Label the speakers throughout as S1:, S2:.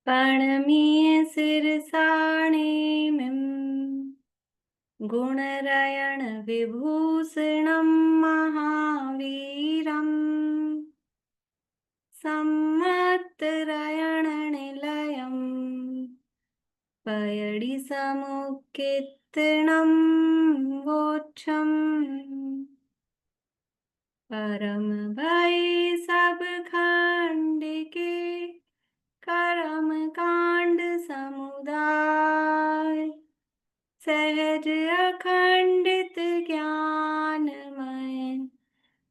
S1: पणमीय सिरसाणेमिं गुणरयण विभूषणं महावीरम् सम्मत्तरयण निलयम् पयडि समुत्कीर्तनं वोच्छम् परम भय सब खंड के कर्म कांड समुदाय सहज अखंडित ज्ञानमय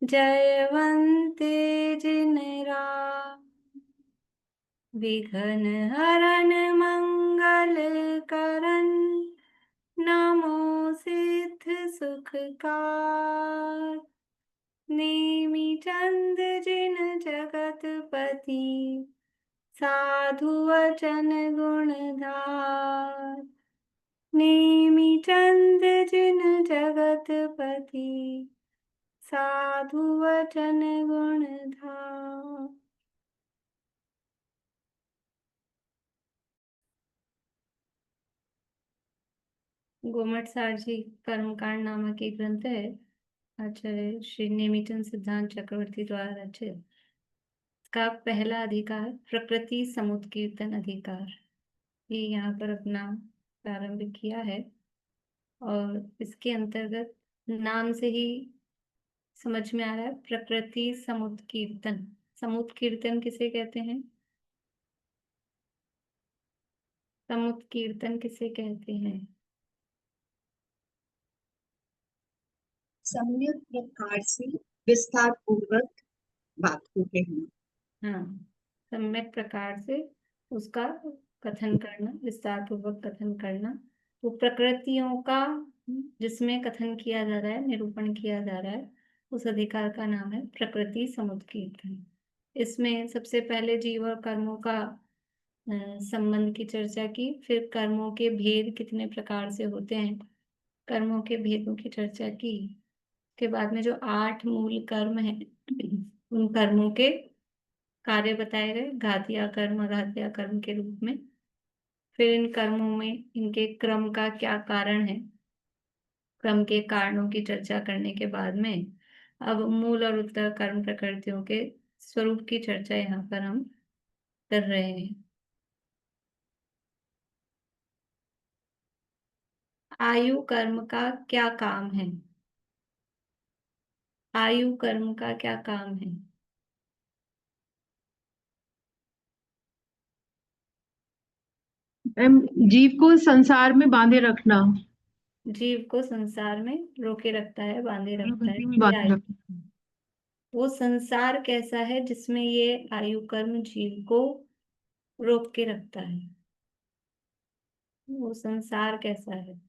S1: जयवंते जिन राम विघ्न हरन मंगल करन नमो सिद्ध सुखकार नेमि चंद जिन जगतपति साधु वचन गुणधार नेमि चंद जिन जगतपति साधु वचन गुणधार। गोमट सार जी कर्मकांड नामक एक ग्रंथ है आचार्य श्री नेमिचंद सिद्धांत चक्रवर्ती द्वारा रचित। का पहला अधिकार प्रकृति समुत्कीर्तन अधिकार, ये यहाँ पर अपना प्रारंभ किया है और इसके अंतर्गत नाम से ही समझ में आ रहा है प्रकृति समुत्कीर्तन। समुत्कीर्तन किसे कहते हैं? समुत्कीर्तन किसे कहते हैं?
S2: सम्यक प्रकार से विस्तार पूर्वक बात को कहना।
S1: हाँ, सम्यक प्रकार से उसका कथन करना, विस्तार पूर्वक कथन करना। तो प्रकृतियों का जिसमें कथन किया जा रहा है, निरूपण किया जा रहा है, उस अधिकार का नाम है प्रकृति समुत्कीर्तन। इसमें सबसे पहले जीव और कर्मों का संबंध की चर्चा की, फिर कर्मों के भेद कितने प्रकार से होते हैं, कर्मों के भेदों की चर्चा की। के बाद में जो 8 मूल कर्म हैं उन कर्मों के कार्य बताए गए, घातिया कर्म, अघातिया कर्म के रूप में। फिर इन कर्मों में इनके क्रम का क्या कारण है, क्रम के कारणों की चर्चा करने के बाद में अब मूल और उत्तर कर्म प्रकृतियों के स्वरूप की चर्चा यहाँ पर हम कर रहे हैं। आयु कर्म का क्या काम है? आयु कर्म का क्या काम है?
S3: जीव को संसार में बांधे रखना।
S1: जीव को संसार में रोके रखता है, बांधे रखता है।
S3: बांधे रखना।
S1: वो संसार कैसा है जिसमें ये आयु कर्म जीव को रोक के रखता है? वो संसार कैसा है?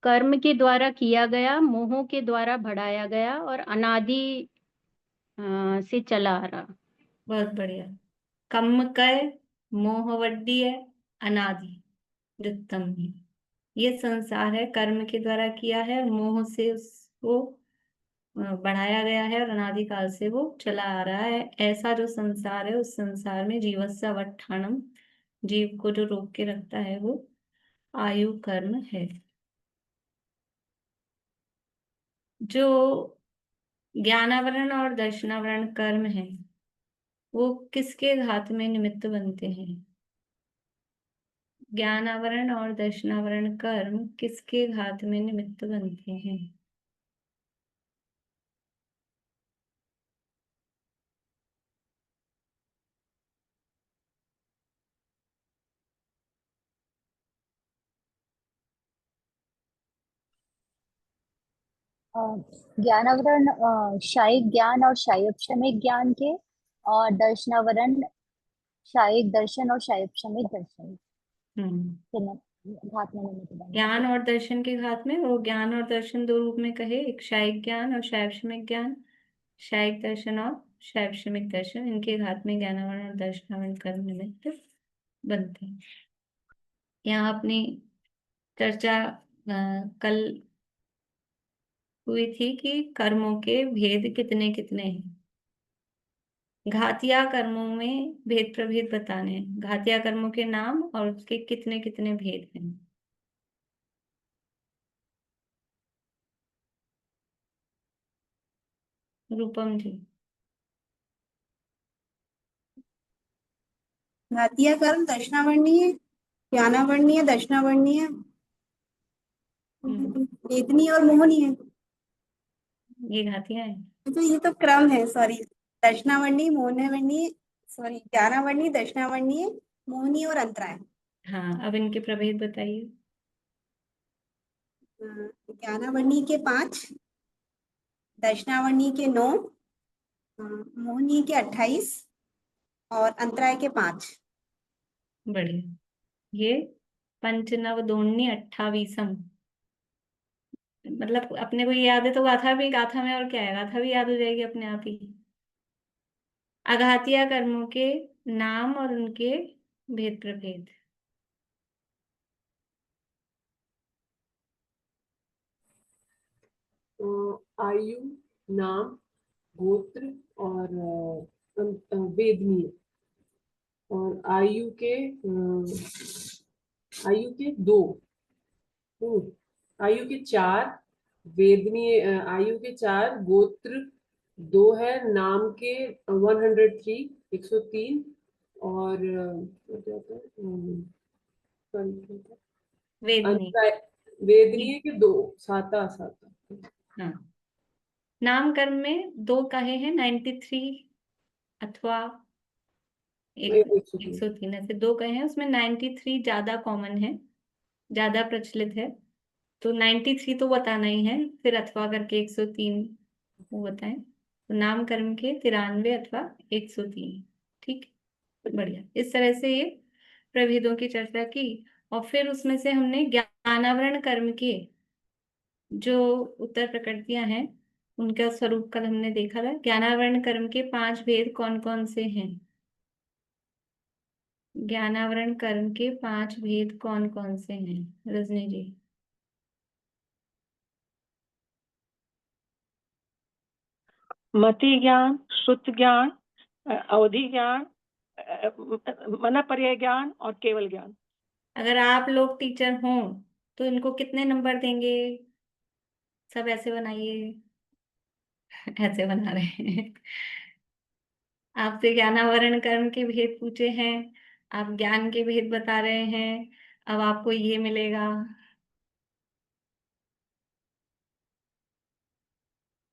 S4: कर्म के द्वारा किया गया, मोहों के द्वारा बढ़ाया गया और अनादि से चला आ रहा।
S1: बहुत बढ़िया। कम्म कय मोहवड्डीय अनादि दुत्तम ही, ये संसार है, कर्म के द्वारा किया है, मोह से उसको बढ़ाया गया है और अनादिकाल से वो चला आ रहा है। ऐसा जो संसार है, उस संसार में जीवस्य वट्ठानम, जीव को जो रोक के रखता है वो आयु कर्म है। जो ज्ञानावरण और दर्शनावरण कर्म है वो किसके घात में निमित्त बनते हैं? ज्ञानावरण और दर्शनावरण कर्म किसके घात में निमित्त बनते हैं?
S5: ज्ञानावरण शायिक ज्ञान और शायोपशमिक ज्ञान के, और दर्शनावरण शायिक दर्शन और शायोपशमिक दर्शन के घात में निमित्त बने।
S1: ज्ञान और दर्शन के घात में, वो ज्ञान और दर्शन दो रूप में कहे, एक शायिक ज्ञान और शायोपशमिक ज्ञान। शायिक दर्शन और शायोपशमिक दर्शन, इनके घात में ज्ञानावरण और दर्शनावरण कर्म निमित्त बनते हैं। यहाँ अपनी चर्चा कल हुई थी कि कर्मों के भेद कितने कितने हैं। घातिया कर्मों में भेद प्रभेद बताने हैं, घातिया कर्मों के नाम और उसके कितने कितने भेद हैं। रूपम जी।
S6: घातीय कर्म दक्षिणावर्णीय, ज्ञानावर्णीय, दक्षिणावर्णीय, वेदनीय और मोहनीय।
S1: ये घातियां हैं।
S6: तो ये तो क्रम है, सॉरी। दक्षिणावर्णीय, मोहनवर्णीय, सॉरी, ज्ञानावर्णीय, दक्षिणावर्णीय, मोहनीय और अंतराय।
S1: हाँ, अब इनके प्रभेद बताइए।
S6: ज्ञानावर्णीय के 5, दक्षिणावर्णीय के 9, मोहनीय के 28 और अंतराय के 5।
S1: बढ़िया। ये पंचनव दोन्नी 28। मतलब अपने को ये याद है तो गाथा भी, गाथा में और क्या है, गाथा भी याद हो जाएगी अपने आप ही। अघातिया कर्मों के नाम और उनके भेद प्रभेद।
S7: आयु, नाम, गोत्र और वेदनीय। और आयु के 2, आयु के 4, वेदनीय आयु के 4, गोत्र 2 है, नाम के 103 103 और
S1: वेदनी।
S7: वेदनीय के 2 साता साता।
S1: हाँ, नाम कर्म में 2 कहे हैं, 93 अथवा 103, ऐसे 2 कहे हैं। उसमें 93 ज्यादा कॉमन है, ज्यादा प्रचलित है, तो 93 तो बताना ही है, फिर अथवा करके 103 वो बताएं। तो नाम कर्म के 93 अथवा 103। ठीक, बढ़िया। इस तरह से ये प्रभेदों की चर्चा की। और फिर उसमें से हमने ज्ञानावरण कर्म के जो उत्तर प्रकृतियां हैं उनका स्वरूप कल हमने देखा था। ज्ञानावरण कर्म के 5 भेद कौन कौन से हैं? ज्ञानावरण कर्म के 5 भेद कौन कौन से हैं, रजनी जी?
S8: मति ज्ञान, श्रुत ज्ञान, अवधि ज्ञान, मन पर्याय ज्ञान और केवल ज्ञान।
S1: अगर आप लोग टीचर हों तो इनको कितने नंबर देंगे? सब ऐसे बनाइए। ऐसे बना रहे हैं। आपसे ज्ञानावरण कर्म के भेद पूछे हैं, आप ज्ञान के भेद बता रहे हैं, अब आपको ये मिलेगा।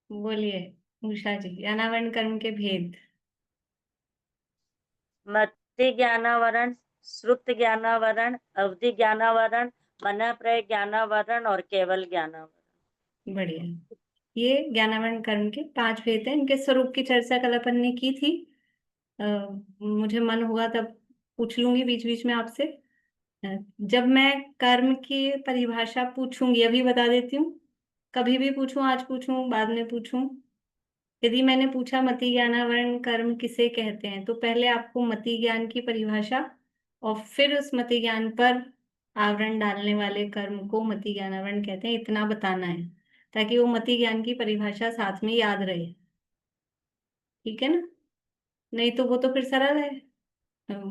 S1: बोलिए उषा जी, ज्ञानावरण कर्म के भेद।
S9: मति ज्ञानावरण, श्रुत ज्ञानावरण, अवधि ज्ञानावरण, मन प्रय ज्ञानावरण और केवल ज्ञानावरण।
S1: बढ़िया। ये ज्ञानावरण कर्म के 5 भेद हैं। इनके स्वरूप की चर्चा कल अपन ने की थी। मुझे मन होगा तब पूछ लूंगी बीच बीच में आपसे। जब मैं कर्म की परिभाषा पूछूंगी, अभी बता देती हूँ, कभी भी पूछूं, आज पूछूं, बाद में पूछूं, यदि मैंने पूछा मति ज्ञानावरण कर्म किसे कहते हैं, तो पहले आपको मति ज्ञान की परिभाषा और फिर उस मति ज्ञान पर आवरण डालने वाले कर्म को मति ज्ञानावरण कहते हैं, इतना बताना है, ताकि वो मति ज्ञान की परिभाषा साथ में याद रहे। ठीक है ना? नहीं तो वो तो फिर सरल है,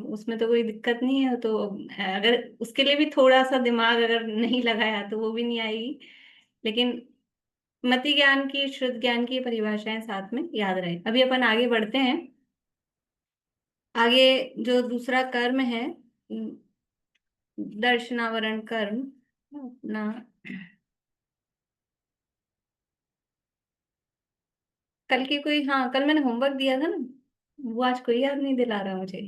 S1: उसमें तो कोई दिक्कत नहीं है। तो अगर उसके लिए भी थोड़ा सा दिमाग अगर नहीं लगाया तो वो भी नहीं आएगी, लेकिन मति ज्ञान की, शुद्ध ज्ञान की परिभाषाएं साथ में याद रहे। अभी अपन आगे बढ़ते हैं। आगे जो दूसरा कर्म है, दर्शनावरण कर्म, अपना कल की कोई, हाँ कल मैंने होमवर्क दिया था ना, वो आज कोई याद नहीं दिला रहा मुझे।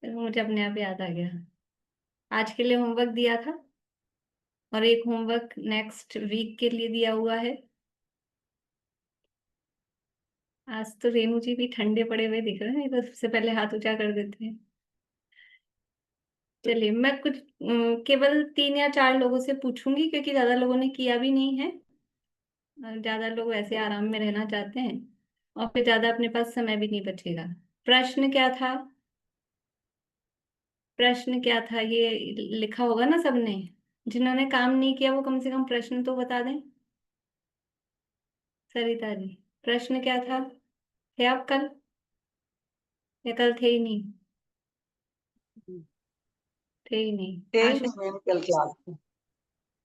S1: मुझे अपने आप याद आ गया। आज के लिए होमवर्क दिया था और एक होमवर्क नेक्स्ट वीक के लिए दिया हुआ है। आज तो रेणु जी भी ठंडे पड़े हुए दिख रहे हैं, नहीं तो सबसे पहले हाथ ऊंचा कर देते हैं। चलिए, मैं कुछ केवल 3 या 4 लोगों से पूछूंगी, क्योंकि ज्यादा लोगों ने किया भी नहीं है। ज्यादा लोग ऐसे आराम में रहना चाहते हैं और फिर ज्यादा अपने पास समय भी नहीं बचेगा। प्रश्न क्या था? प्रश्न क्या था ये लिखा होगा ना सबने? जिन्होंने काम नहीं किया वो कम से कम प्रश्न तो बता दें। सरिता जी, प्रश्न क्या था? थे आप कल या कल थे ही नहीं? थे ही नहीं। आशा,
S2: कल क्लास में।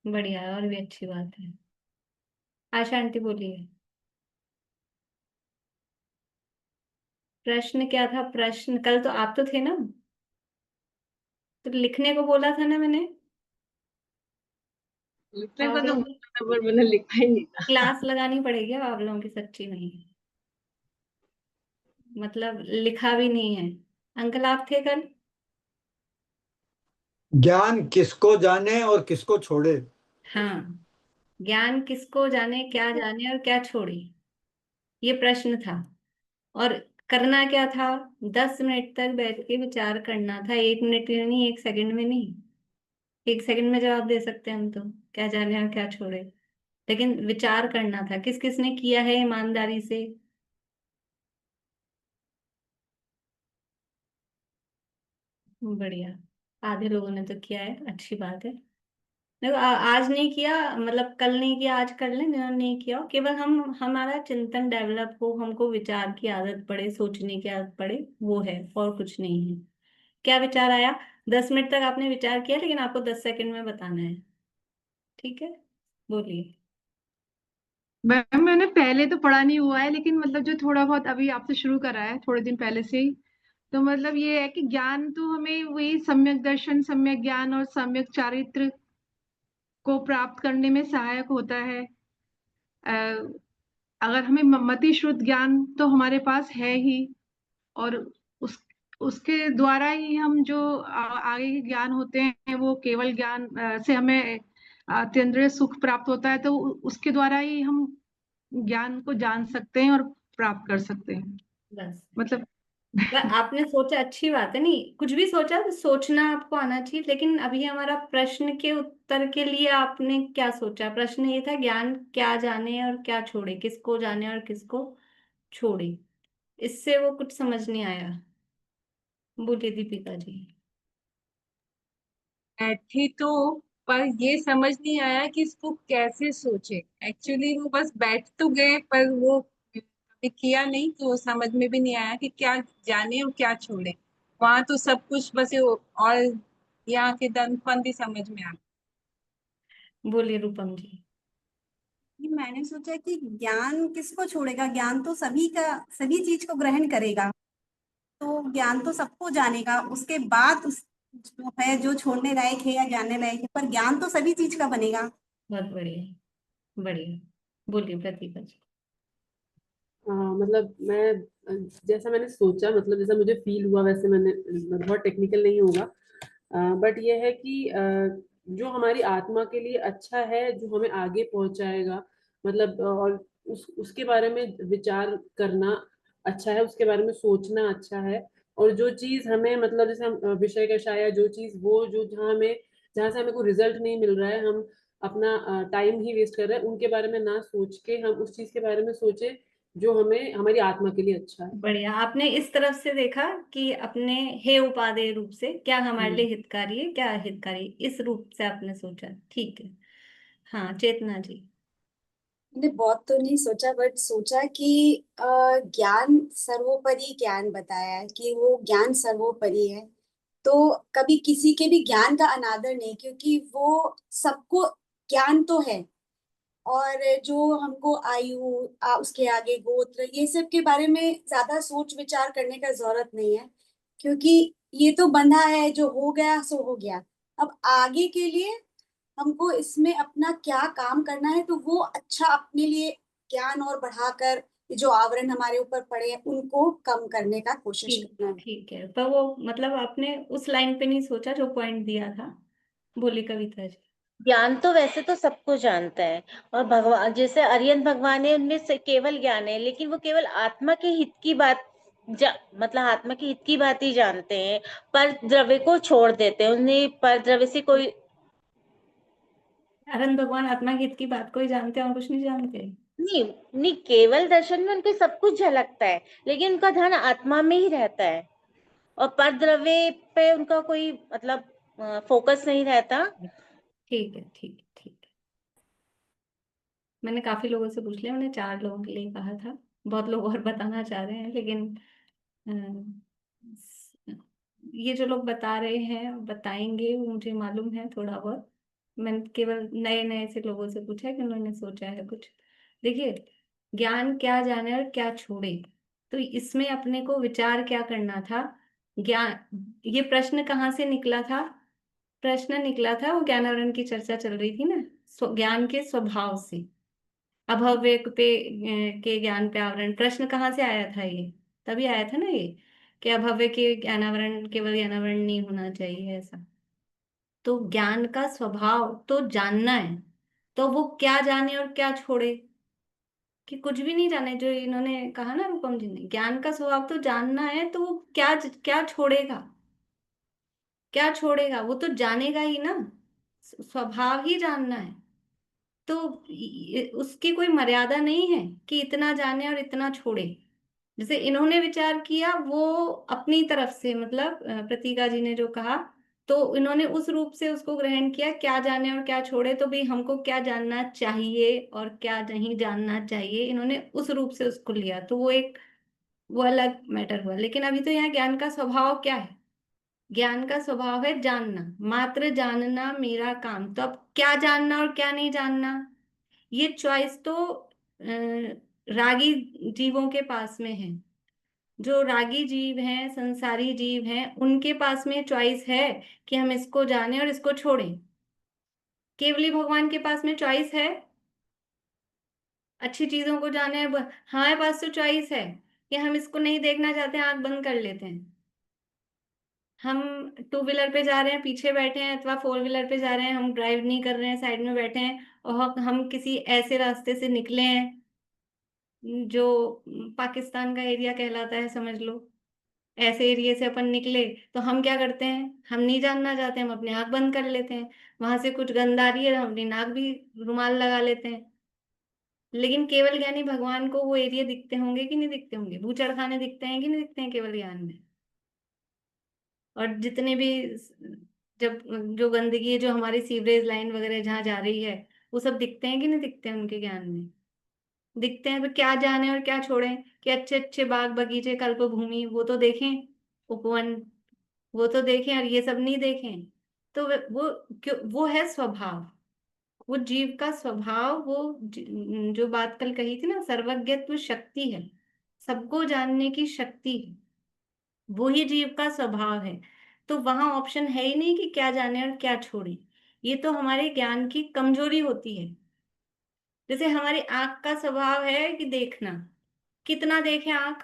S1: बढ़िया है, और भी अच्छी बात है। आशा आंटी बोलिए, प्रश्न क्या था? प्रश्न कल तो आप तो थे ना, तो लिखने को बोला था ना मैंने।
S3: लिखने
S1: आप
S3: को तो
S1: लोग
S3: पर मैंने लिखा ही नहीं था।
S1: क्लास लगानी पड़ेगी अब आप लोगों की, सच्ची नहीं, मतलब लिखा भी नहीं है। अंकल आप थे कल?
S10: ज्ञान किसको जाने और किसको छोड़े।
S1: हाँ, ज्ञान किसको जाने, क्या जाने और क्या छोड़े, ये प्रश्न था। और करना क्या था? 10 मिनट तक बैठ के विचार करना था, 1 मिनट में नहीं, 1 सेकंड में नहीं। 1 सेकंड में जवाब दे सकते हैं हम तो, क्या जाने और क्या छोड़े, लेकिन विचार करना था। किस किस ने किया है ईमानदारी से? बढ़िया, आधे लोगों ने तो किया है, अच्छी बात है। देखो आज नहीं किया मतलब कल नहीं किया, आज कर लें। जिन्होंने नहीं किया हो, केवल हम हमारा चिंतन डेवलप हो, हमको विचार की आदत पड़े, सोचने की आदत पड़े, वो है, और कुछ नहीं है। क्या विचार आया? 10 मिनट तक आपने विचार किया, लेकिन आपको 10 सेकंड में बताना है, ठीक है? बोलिए।
S3: मैम मैंने पहले तो पढ़ा नहीं हुआ है, लेकिन मतलब जो थोड़ा बहुत अभी आपसे शुरू करा है थोड़े दिन पहले से ही, तो मतलब ये है कि ज्ञान तो हमें वही सम्यक दर्शन, सम्यक ज्ञान और सम्यक चारित्र को प्राप्त करने में सहायक होता है। अगर हमें मति श्रुत ज्ञान तो हमारे पास है ही, और उस उसके द्वारा ही हम जो आगे के ज्ञान होते हैं वो केवल ज्ञान से हमें अतीन्द्रिय सुख प्राप्त होता है, तो उसके द्वारा ही हम ज्ञान को जान सकते हैं और प्राप्त कर सकते हैं।
S1: बस
S3: मतलब
S1: आपने सोचा, अच्छी बात है। नहीं, कुछ भी सोचा तो सोचना आपको आना चाहिए, लेकिन अभी हमारा प्रश्न के उत्तर के लिए आपने क्या सोचा? प्रश्न ये था, ज्ञान क्या जाने और क्या छोड़े, किसको जाने और किसको छोड़े। इससे वो कुछ समझ नहीं आया। बोलिए दीपिका जी।
S11: बैठे तो, पर ये समझ नहीं आया कि इसको कैसे सोचे। एक्चुअली वो बस बैठ तो गए, पर वो कभी किया नहीं, तो समझ में भी नहीं आया कि क्या जाने और क्या छोड़े। वहां तो सब कुछ बस और यहाँ के दंड ही समझ में आ।
S1: बोलिए रूपम जी।
S6: कि मैंने सोचा कि ज्ञान किसको छोड़ेगा, ज्ञान तो सभी का, सभी चीज को ग्रहण करेगा, तो ज्ञान तो सबको जानेगा। उसके बाद उस जो है, जो छोड़ने लायक है या जानने लायक है, पर ज्ञान तो सभी चीज का बनेगा।
S1: बहुत बढ़िया, बढ़िया। बोलिए प्रतिभा जी।
S7: मतलब मैं जैसा मैंने सोचा, मतलब जैसा मुझे फील हुआ वैसे मैंने, बहुत टेक्निकल नहीं होगा, बट ये है कि जो हमारी आत्मा के लिए अच्छा है, जो हमें आगे पहुंचाएगा, मतलब और उसके बारे में विचार करना अच्छा है, उसके बारे में सोचना अच्छा है। और जो चीज हमें, मतलब जैसे हम विषय का शायद जो चीज, वो जो जहाँ से हमें कोई रिजल्ट नहीं मिल रहा है, हम अपना टाइम ही वेस्ट कर रहे हैं, उनके बारे में ना सोच के हम उस चीज के बारे में सोचे जो हमें हमारी आत्मा के लिए अच्छा है।
S1: बढ़िया, आपने इस तरफ से देखा कि अपने हे उपादेय रूप से क्या हमारे लिए हितकारी है, क्या हितकारी, इस रूप से आपने सोचा, ठीक है। हाँ चेतना जी।
S12: मैंने बहुत तो नहीं सोचा, बट सोचा कि ज्ञान सर्वोपरि ज्ञान बताया है, कि वो ज्ञान सर्वोपरि है। तो कभी किसी के भी ज्ञान का अनादर नहीं, क्योंकि वो सबको ज्ञान तो है। और जो हमको आयु, उसके आगे गोत्र, ये सब के बारे में ज्यादा सोच विचार करने का जरूरत नहीं है, क्योंकि ये तो बंधा है, जो हो गया सो हो गया। अब आगे के लिए हमको इसमें अपना क्या काम करना है, तो वो अच्छा अपने लिए ज्ञान और बढ़ाकर ये जो आवरण हमारे ऊपर पड़े हैं उनको कम करने का कोशिश
S1: ठीक,
S12: करना है।
S1: ठीक है, पर वो मतलब आपने उस लाइन पे नहीं सोचा जो पॉइंट दिया था। बोली कविता जी।
S9: ज्ञान तो वैसे तो सबको जानता है, और भगवान जैसे अरियन भगवान है, उनमें से केवल ज्ञान है, लेकिन वो केवल आत्मा के हित की बात मतलब आत्मा के हित की बात ही जानते हैं, पर द्रव्य को छोड़ देते हैं, उन्हें पर द्रव्य से कोई।
S1: अरन भगवान आत्मा के हित की बात को ही जानते हैं और कुछ नहीं जानते।
S9: नहीं नहीं, केवल दर्शन में उनको सब कुछ झलकता है, लेकिन उनका ध्यान आत्मा में ही रहता है, और पर द्रव्य पे उनका कोई मतलब फोकस नहीं रहता।
S1: ठीक है, ठीक है, ठीक है। मैंने काफी लोगों से पूछ लिया, मैंने 4 लोगों के लिए कहा था। बहुत लोग और बताना चाह रहे हैं, लेकिन ये जो लोग बता रहे हैं बताएंगे, वो मुझे मालूम है थोड़ा बहुत। मैंने केवल नए नए से लोगों से पूछा है कि उन्होंने सोचा है कुछ। देखिए, ज्ञान क्या जाने और क्या छोड़े, तो इसमें अपने को विचार क्या करना था। ज्ञान, ये प्रश्न कहाँ से निकला था? प्रश्न निकला था, वो ज्ञानावरण की चर्चा चल रही थी ना, ज्ञान के स्वभाव से। अभव्य के ज्ञान पे आवरण, प्रश्न कहाँ से आया था? ये तभी आया था ना, ये कि अभव्य के ज्ञानावरण केवल ज्ञानावरण नहीं होना चाहिए ऐसा। तो ज्ञान का स्वभाव तो जानना है, तो वो क्या जाने और क्या छोड़े, कि कुछ भी नहीं जाने। जो इन्होंने कहा ना रूपम जी ने, ज्ञान का स्वभाव तो जानना है, तो वो क्या क्या छोड़ेगा? क्या छोड़ेगा? वो तो जानेगा ही ना, स्वभाव ही जानना है। तो उसकी कोई मर्यादा नहीं है कि इतना जाने और इतना छोड़े। जैसे इन्होंने विचार किया वो अपनी तरफ से, मतलब प्रतीका जी ने जो कहा, तो इन्होंने उस रूप से उसको ग्रहण किया, क्या जाने और क्या छोड़े। तो भाई हमको क्या जानना चाहिए और क्या नहीं जानना चाहिए, इन्होंने उस रूप से उसको लिया, तो वो एक, वो अलग मैटर हुआ। लेकिन अभी तो यहाँ ज्ञान का स्वभाव क्या है? ज्ञान का स्वभाव है जानना, मात्र जानना मेरा काम। तो अब क्या जानना और क्या नहीं जानना, ये चॉइस तो रागी जीवों के पास में है। जो रागी जीव हैं, संसारी जीव हैं, उनके पास में चॉइस है कि हम इसको जाने और इसको छोड़ें। केवली भगवान के पास में चॉइस है अच्छी चीजों को जाने। हमारे पास तो चॉइस है कि हम इसको नहीं देखना चाहते, आंख बंद कर लेते हैं। हम 2 व्हीलर पे जा रहे हैं, पीछे बैठे हैं, अथवा 4 व्हीलर पे जा रहे हैं, हम ड्राइव नहीं कर रहे हैं, साइड में बैठे हैं, और हम किसी ऐसे रास्ते से निकले हैं जो पाकिस्तान का एरिया कहलाता है, समझ लो। ऐसे एरिया से अपन निकले, तो हम क्या करते हैं? हम नहीं जानना चाहते, हम अपनी आंख बंद कर लेते हैं। वहां से कुछ गंध आ रही है, हम अपनी नाक भी रुमाल लगा लेते हैं। लेकिन केवल ज्ञानी भगवान को वो एरिया दिखते होंगे कि नहीं दिखते होंगे? बूचड़ खाने दिखते हैं कि नहीं दिखते हैं केवल ज्ञान में? और जितने भी जब जो गंदगी है, जो हमारी सीवरेज लाइन वगैरह जहाँ जा रही है, वो सब दिखते हैं कि नहीं दिखते हैं उनके ज्ञान में? दिखते हैं। तो क्या जाने और क्या छोड़ें? कि अच्छे अच्छे बाग बगीचे, कल्प भूमि, वो तो देखें, उपवन, वो तो देखें, और ये सब नहीं देखें। तो वो क्यों? वो है स्वभाव, वो जीव का स्वभाव। वो जो बात कल कही थी ना, सर्वज्ञत्व शक्ति है, सबको जानने की शक्ति है, वो ही जीव का स्वभाव है। तो वहां ऑप्शन है ही नहीं कि क्या जाने और क्या छोड़े। ये तो हमारे ज्ञान की कमजोरी होती है। जैसे हमारी आंख का स्वभाव है कि देखना, कितना देखे आंख?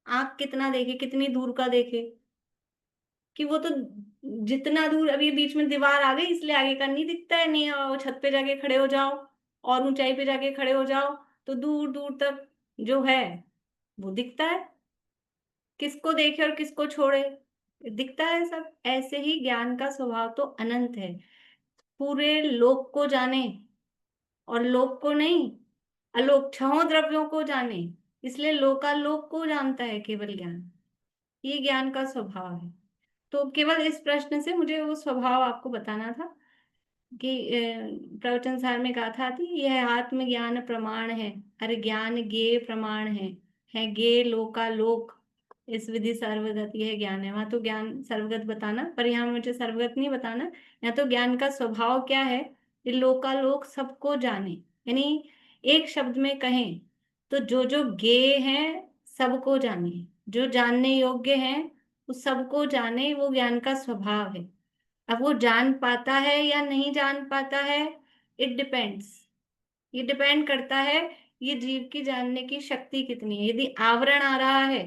S1: आंख कितना देखे, कितनी दूर का देखे? कि वो तो जितना दूर, अभी बीच में दीवार आ गई इसलिए आगे का नहीं दिखता है, नहीं वो छत पे जाके खड़े हो जाओ और ऊंचाई पे जाके खड़े हो जाओ, तो दूर दूर तक जो है वो दिखता है। किसको देखे और किसको छोड़े, दिखता है सब। ऐसे ही ज्ञान का स्वभाव तो अनंत है, पूरे लोक को जाने, और लोक को नहीं, अलोक छहों द्रव्यों को जाने, इसलिए लोकालोक को जानता है केवल ज्ञान। ये ज्ञान का स्वभाव है। तो केवल इस प्रश्न से मुझे वो स्वभाव आपको बताना था कि प्रवचन सार में गाथा थी, यह आत्मज्ञान प्रमाण है। अरे ज्ञान ज्ञेय प्रमाण है ज्ञेय लोकालोक, इस विधि सर्वगत, यह ज्ञान है। वहां तो ज्ञान सर्वगत बताना, पर यहाँ मुझे सर्वगत नहीं बताना। यहाँ तो ज्ञान का स्वभाव क्या है, ये लोकालोक सबको जाने। यानी एक शब्द में कहें तो जो जो ज्ञेय है सबको जाने, जो जानने योग्य है वो सबको जाने, वो ज्ञान का स्वभाव है। अब वो जान पाता है या नहीं जान पाता है, इट डिपेंड्स, ये डिपेंड करता है ये जीव की जानने की शक्ति कितनी है। यदि आवरण आ रहा है,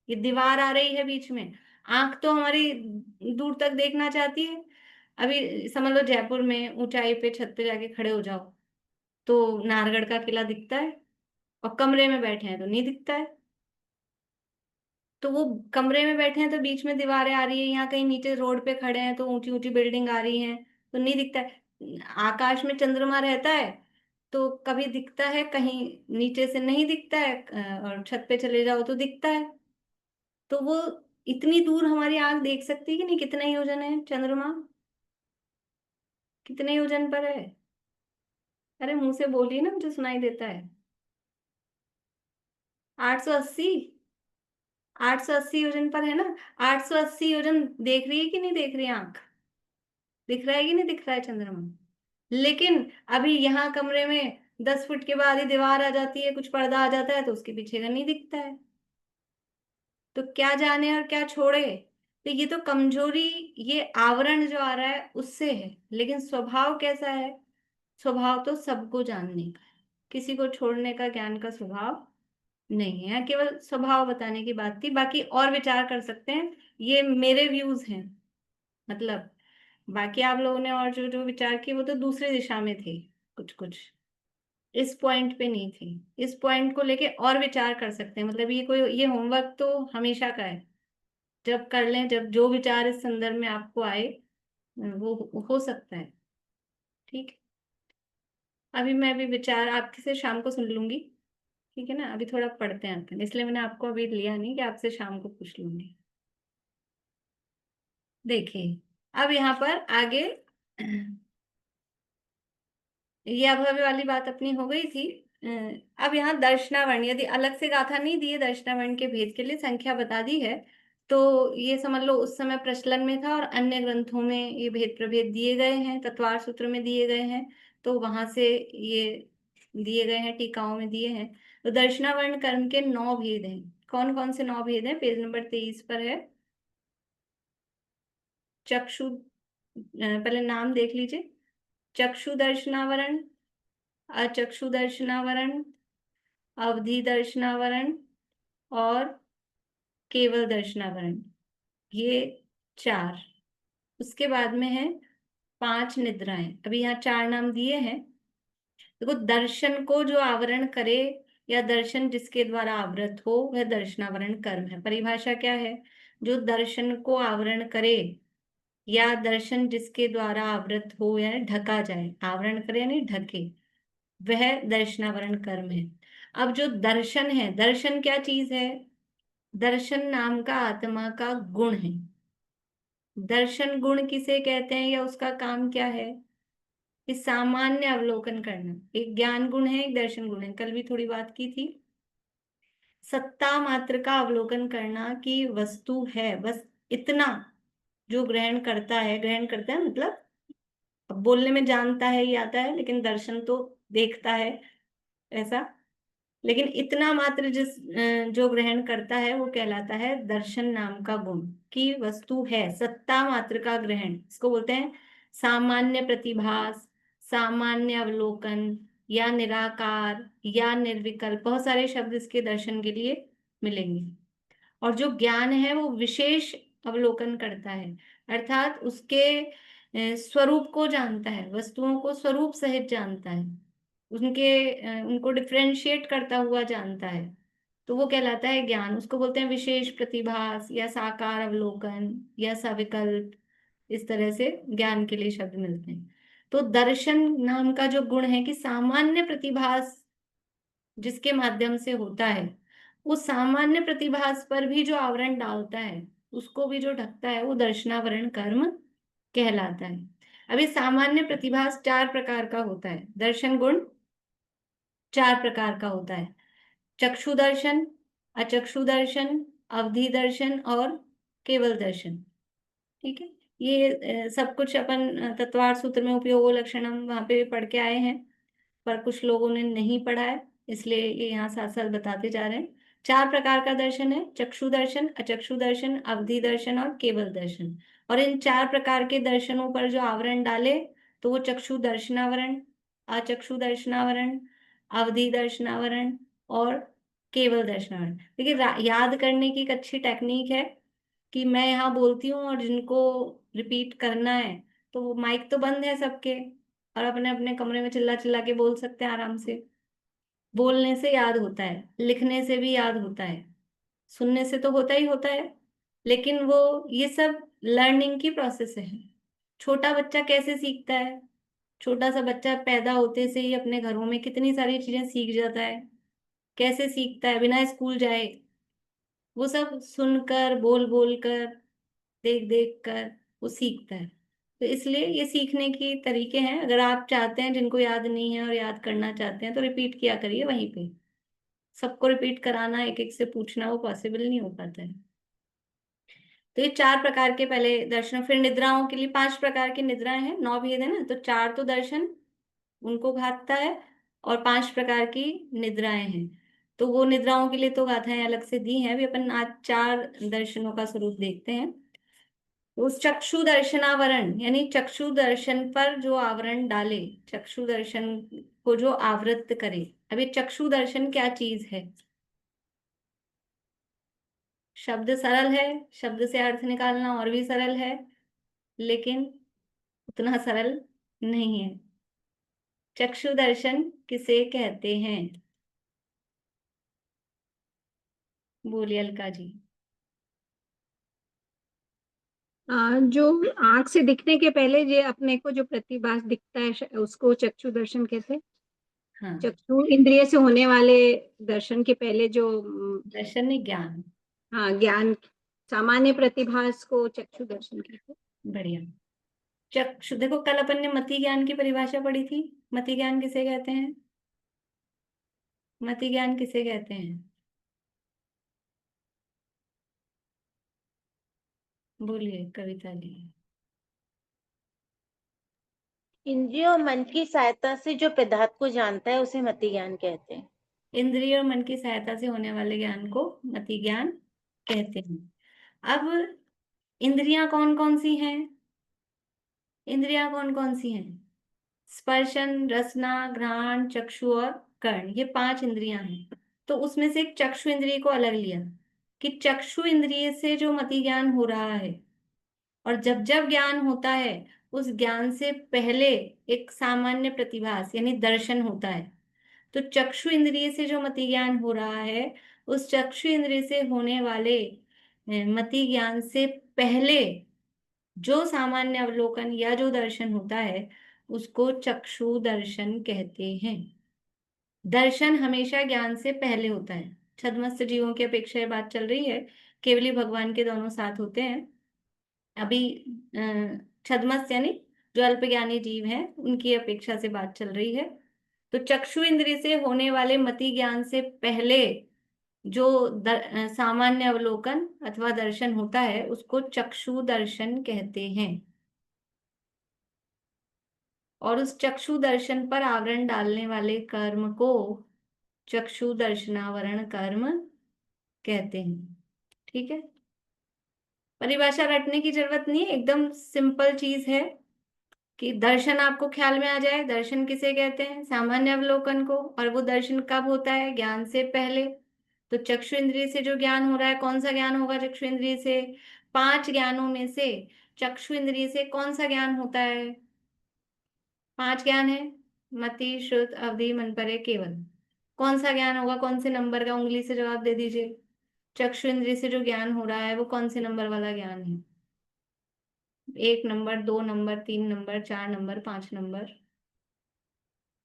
S1: ये दीवार आ रही है बीच में, आंख तो हमारी दूर तक देखना चाहती है। अभी समझ लो जयपुर में ऊंचाई पे छत पे जाके खड़े हो जाओ तो नाहरगढ़ का किला दिखता है, और कमरे में बैठे हैं तो नहीं दिखता है। तो वो कमरे में बैठे हैं तो बीच में दीवारें आ रही है, यहाँ कहीं नीचे रोड पे खड़े हैं तो ऊंची ऊंची बिल्डिंग आ रही हैं, तो नहीं दिखता है। आकाश में चंद्रमा रहता है तो कभी दिखता है, कहीं नीचे से नहीं दिखता है, और छत पे चले जाओ तो दिखता है। तो वो इतनी दूर हमारी आंख देख सकती है कि नहीं, कितना ही योजन है चंद्रमा? कितने योजन पर है? अरे मुंह से बोलिए ना, मुझे सुनाई देता है। 880। 880 योजन पर है ना। 880 योजन देख रही है कि नहीं देख रही है आंख? दिख रहा है कि नहीं दिख रहा है चंद्रमा? लेकिन अभी यहाँ कमरे में 10 फुट के बाद ही दीवार आ जाती है, कुछ पर्दा आ जाता है, तो उसके पीछे का नहीं दिखता है। तो क्या जाने और क्या छोड़े। तो ये तो कमजोरी, ये आवरण जो आ रहा है उससे है, लेकिन स्वभाव कैसा है? स्वभाव तो सबको जानने का है, किसी को छोड़ने का ज्ञान का स्वभाव नहीं है। केवल स्वभाव बताने की बात थी, बाकी और विचार कर सकते हैं। ये मेरे व्यूज हैं, मतलब बाकी आप लोगों ने और जो जो विचार किए वो तो दूसरी दिशा में थे, कुछ कुछ इस पॉइंट पे नहीं थी। इस पॉइंट को लेके और विचार कर सकते हैं, मतलब ये कोई, ये होमवर्क तो हमेशा का है, जब कर लें, जब जो विचार इस संदर्भ में आपको आए वो हो सकता है। ठीक है, अभी मैं भी विचार आपके से शाम को सुन लूंगी, ठीक है ना। अभी थोड़ा पढ़ते हैं अपन, इसलिए मैंने आपको अभी लिया नहीं कि आपसे शाम को पूछ लूंगी। देखिए अब यहाँ पर आगे ये अभव्य वाली बात अपनी हो गई थी। अब यहाँ दर्शनावर्ण, यदि अलग से गाथा नहीं दी है, दर्शनावर्ण के भेद के लिए संख्या बता दी है, तो ये समझ लो उस समय प्रचलन में था और अन्य ग्रंथों में ये भेद प्रभेद दिए गए हैं, तत्वार सूत्र में दिए गए हैं, तो वहां से ये दिए गए हैं, टीकाओं में दिए हैं। तो दर्शनावर्ण कर्म के 9 भेद हैं। कौन कौन से 9 भेद हैं? पेज नंबर 23 पर है। चक्षु, पहले नाम देख लीजिए। चक्षु दर्शनावरण, अचक्षु दर्शनावरण, अवधि दर्शनावरण और केवल दर्शनावरण, ये 4। उसके बाद में है 5 निद्राएं। अभी यहाँ 4 नाम दिए हैं। देखो, दर्शन को जो आवरण करे या दर्शन जिसके द्वारा आवृत हो, वह दर्शनावरण कर्म है। परिभाषा क्या है? जो दर्शन को आवरण करे या दर्शन जिसके द्वारा आवृत हो या ढका जाए, आवरण करे यानी ढके, वह दर्शनावरण कर्म है। अब जो दर्शन है, दर्शन क्या चीज है? दर्शन नाम का आत्मा का गुण है। दर्शन गुण किसे कहते हैं या उसका काम क्या है? इस सामान्य अवलोकन करना, एक ज्ञान गुण है, एक दर्शन गुण है। कल भी थोड़ी बात की थी। सत्ता मात्र का अवलोकन करना कि वस्तु है, बस इतना जो ग्रहण करता है। ग्रहण करता है मतलब अब बोलने में जानता है ही आता है, लेकिन दर्शन तो देखता है ऐसा। लेकिन इतना मात्र जो ग्रहण करता है वो कहलाता है दर्शन नाम का गुण, की वस्तु है, सत्ता मात्र का ग्रहण। इसको बोलते हैं सामान्य प्रतिभास, सामान्य अवलोकन, या निराकार या निर्विकल्प। बहुत सारे शब्द इसके दर्शन के लिए मिलेंगे। और जो ज्ञान है वो विशेष अवलोकन करता है, अर्थात उसके स्वरूप को जानता है, वस्तुओं को स्वरूप सहित जानता है, उनको डिफ्रेंशिएट करता हुआ जानता है, तो वो कहलाता है ज्ञान। उसको बोलते हैं विशेष प्रतिभास या साकार अवलोकन या सविकल्प। इस तरह से ज्ञान के लिए शब्द मिलते हैं। तो दर्शन नाम का जो गुण है कि सामान्य प्रतिभास जिसके माध्यम से होता है, उस सामान्य प्रतिभास पर भी जो आवरण डालता है, उसको भी जो ढकता है, वो दर्शनावरण कर्म कहलाता है। अभी सामान्य प्रतिभास 4 प्रकार का होता है। दर्शन गुण 4 प्रकार का होता है। चक्षु दर्शन, अचक्षु दर्शन, अवधि दर्शन और केवल दर्शन। ठीक है, ये सब कुछ अपन तत्वार सूत्र में उपयोग लक्षण हम वहां पे पढ़ के आए हैं, पर कुछ लोगों ने नहीं पढ़ा है, इसलिए ये यहाँ साथ साथ बताते जा रहे हैं। 4 प्रकार का दर्शन है: चक्षु दर्शन, अचक्षु दर्शन, अवधि दर्शन और केवल दर्शन। और इन 4 प्रकार के दर्शनों पर जो आवरण डाले, तो वो चक्षु दर्शनावरण, अचक्षु दर्शनावरण, अवधि दर्शनावरण और केवल दर्शनावरण। देखिए, याद करने की एक अच्छी टेक्निक है कि मैं यहाँ बोलती हूँ और जिनको रिपीट करना है, तो वो माइक तो बंद है सबके, और अपने अपने कमरे में चिल्ला चिल्ला के बोल सकते हैं आराम से। बोलने से याद होता है, लिखने से भी याद होता है, सुनने से तो होता ही होता है, लेकिन वो ये सब लर्निंग की प्रोसेस है। छोटा बच्चा कैसे सीखता है? छोटा सा बच्चा पैदा होते से ही अपने घरों में कितनी सारी चीजें सीख जाता है। कैसे सीखता है? बिना स्कूल जाए। वो सब सुनकर, बोल बोल कर, देख देख कर वो सीखता है। तो इसलिए ये सीखने की तरीके हैं। अगर आप चाहते हैं, जिनको याद नहीं है और याद करना चाहते हैं, तो रिपीट किया करिए वहीं पे। सबको रिपीट कराना, एक एक से पूछना, वो पॉसिबल नहीं हो पाता है। तो ये 4 प्रकार के पहले दर्शन। फिर निद्राओं के लिए 5 प्रकार की निद्राएं हैं। 9 भेद है ना, तो 4 तो दर्शन उनको घातता है और 5 प्रकार की निद्राएं हैं। तो वो निद्राओं के लिए तो गाथाएं अलग से दी हैं। अभी अपन आज 4 दर्शनों का स्वरूप देखते हैं। उस चक्षु दर्शनावरण, यानी चक्षु दर्शन पर जो आवरण डाले, चक्षु दर्शन को जो आवृत करे। अब ये चक्षु दर्शन क्या चीज है? शब्द सरल है, शब्द से अर्थ निकालना और भी सरल है, लेकिन उतना सरल नहीं है। चक्षु दर्शन किसे कहते हैं? बोलिए अलका जी।
S13: जो आंख से दिखने के पहले जो अपने को जो प्रतिभास दिखता है उसको चक्षु दर्शन कहते हैं।
S1: हाँ,
S13: चक्षु इंद्रिय से होने वाले दर्शन के पहले जो
S1: दर्शन नहीं, ज्ञान।
S13: हाँ, ज्ञान, सामान्य प्रतिभास को चक्षु दर्शन कहते हैं।
S1: बढ़िया। चक्षु, देखो कल अपन ने मति ज्ञान की परिभाषा पढ़ी थी। मति ज्ञान किसे कहते हैं? मति ज्ञान किसे कहते हैं? बोलिए कविता जी।
S9: इंद्रियों और मन की सहायता से जो पदार्थ को जानता है उसे मति ज्ञान कहते हैं।
S1: इंद्रिय और मन की सहायता से होने वाले ज्ञान को मति ज्ञान कहते हैं। अब इंद्रियां कौन कौन सी हैं? इंद्रियां कौन कौन सी हैं? स्पर्शन, रसना, घ्राण, चक्षु और कर्ण, ये 5 इंद्रियां हैं। तो उसमें से एक चक्षु इंद्रिय को अलग लिया कि चक्षु इंद्रिय से जो मति ज्ञान हो रहा है, और जब जब ज्ञान होता है उस ज्ञान से पहले एक सामान्य प्रतिभास यानी दर्शन होता है। तो चक्षु इंद्रिय से जो मति ज्ञान हो रहा है, उस चक्षु इंद्रिय से होने वाले मति ज्ञान से पहले जो सामान्य अवलोकन या जो दर्शन होता है, उसको चक्षु दर्शन कहते हैं। दर्शन हमेशा ज्ञान से पहले होता है। छद्मस्त जीवों की अपेक्षा ये बात चल रही है, केवली भगवान के दोनों साथ होते हैं। अभी छद्मस्त यानी जो अल्पज्ञानी जीव हैं, उनकी अपेक्षा से बात चल रही है। तो चक्षु इंद्रिय से होने वाले मति ज्ञान से पहले जो सामान्य अवलोकन अथवा दर्शन होता है, उसको चक्षु दर्शन कहते हैं। और उस चक्षु दर्शन पर आवरण डालने वाले कर्म को चक्षु दर्शनावरण कर्म कहते हैं। ठीक है, परिभाषा रटने की जरूरत नहीं है, एकदम सिंपल चीज है कि दर्शन आपको ख्याल में आ जाए। दर्शन किसे कहते हैं? सामान्य अवलोकन को। और वो दर्शन कब होता है? ज्ञान से पहले। तो चक्षु इंद्रिय से जो ज्ञान हो रहा है, कौन सा ज्ञान होगा चक्षु इंद्रिय से? 5 ज्ञानों में से चक्षु इंद्रिय से कौन सा ज्ञान होता है? 5 ज्ञान है, मति, श्रुत, अवधि, मनपरे, केवल। कौन सा ज्ञान होगा? कौन से नंबर का? उंगली से जवाब दे दीजिए। चक्षु इंद्रिय से जो ज्ञान हो रहा है वो कौन से नंबर वाला ज्ञान है? 1 number, 2 number, 3 number, 4 number, 5 number?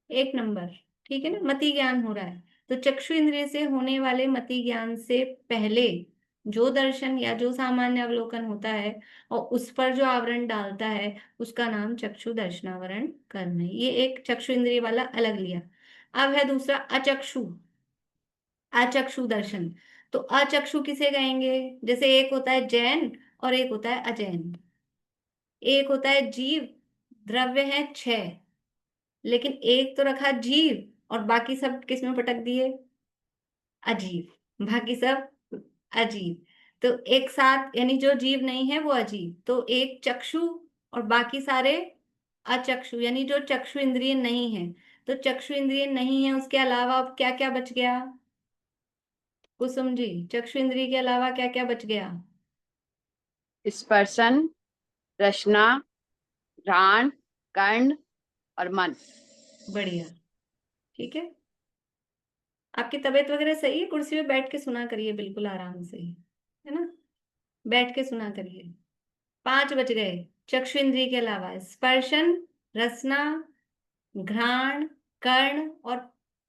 S1: 1 number. ठीक है ना, मति ज्ञान हो रहा है। तो चक्षु इंद्रिय से होने वाले मति ज्ञान से पहले जो दर्शन या जो सामान्य अवलोकन होता है और उस पर जो आवरण डालता है, उसका नाम चक्षु दर्शनावरण कर्म है। ये एक चक्षु इंद्रिय वाला अलग लिया। अब है दूसरा अचक्षु, अचक्षु दर्शन। तो अचक्षु किसे कहेंगे? जैसे एक होता है जैन और एक होता है अजैन। एक होता है जीव, द्रव्य है 6, लेकिन एक तो रखा जीव और बाकी सब किस में पटक दिए? अजीव। बाकी सब अजीव। तो एक साथ, यानी जो जीव नहीं है वो अजीव। तो एक चक्षु और बाकी सारे अचक्षु, यानी जो चक्षु इंद्रिय नहीं है। तो चक्षु इंद्रिय नहीं है, उसके अलावा अब क्या क्या बच गया? कुसुम जी, चक्षु इंद्रिय के अलावा क्या क्या बच गया?
S14: स्पर्शन, रचना, घ्राण, कर्ण और मन।
S1: बढ़िया, ठीक है। आपकी तबीयत वगैरह सही है? कुर्सी पे बैठ के सुना करिए, बिल्कुल आराम से, है ना? बैठ के सुना करिए। 5 बच गए चक्षु इंद्रिय के अलावा। स्पर्शन, रसना, घ्राण, कर्ण और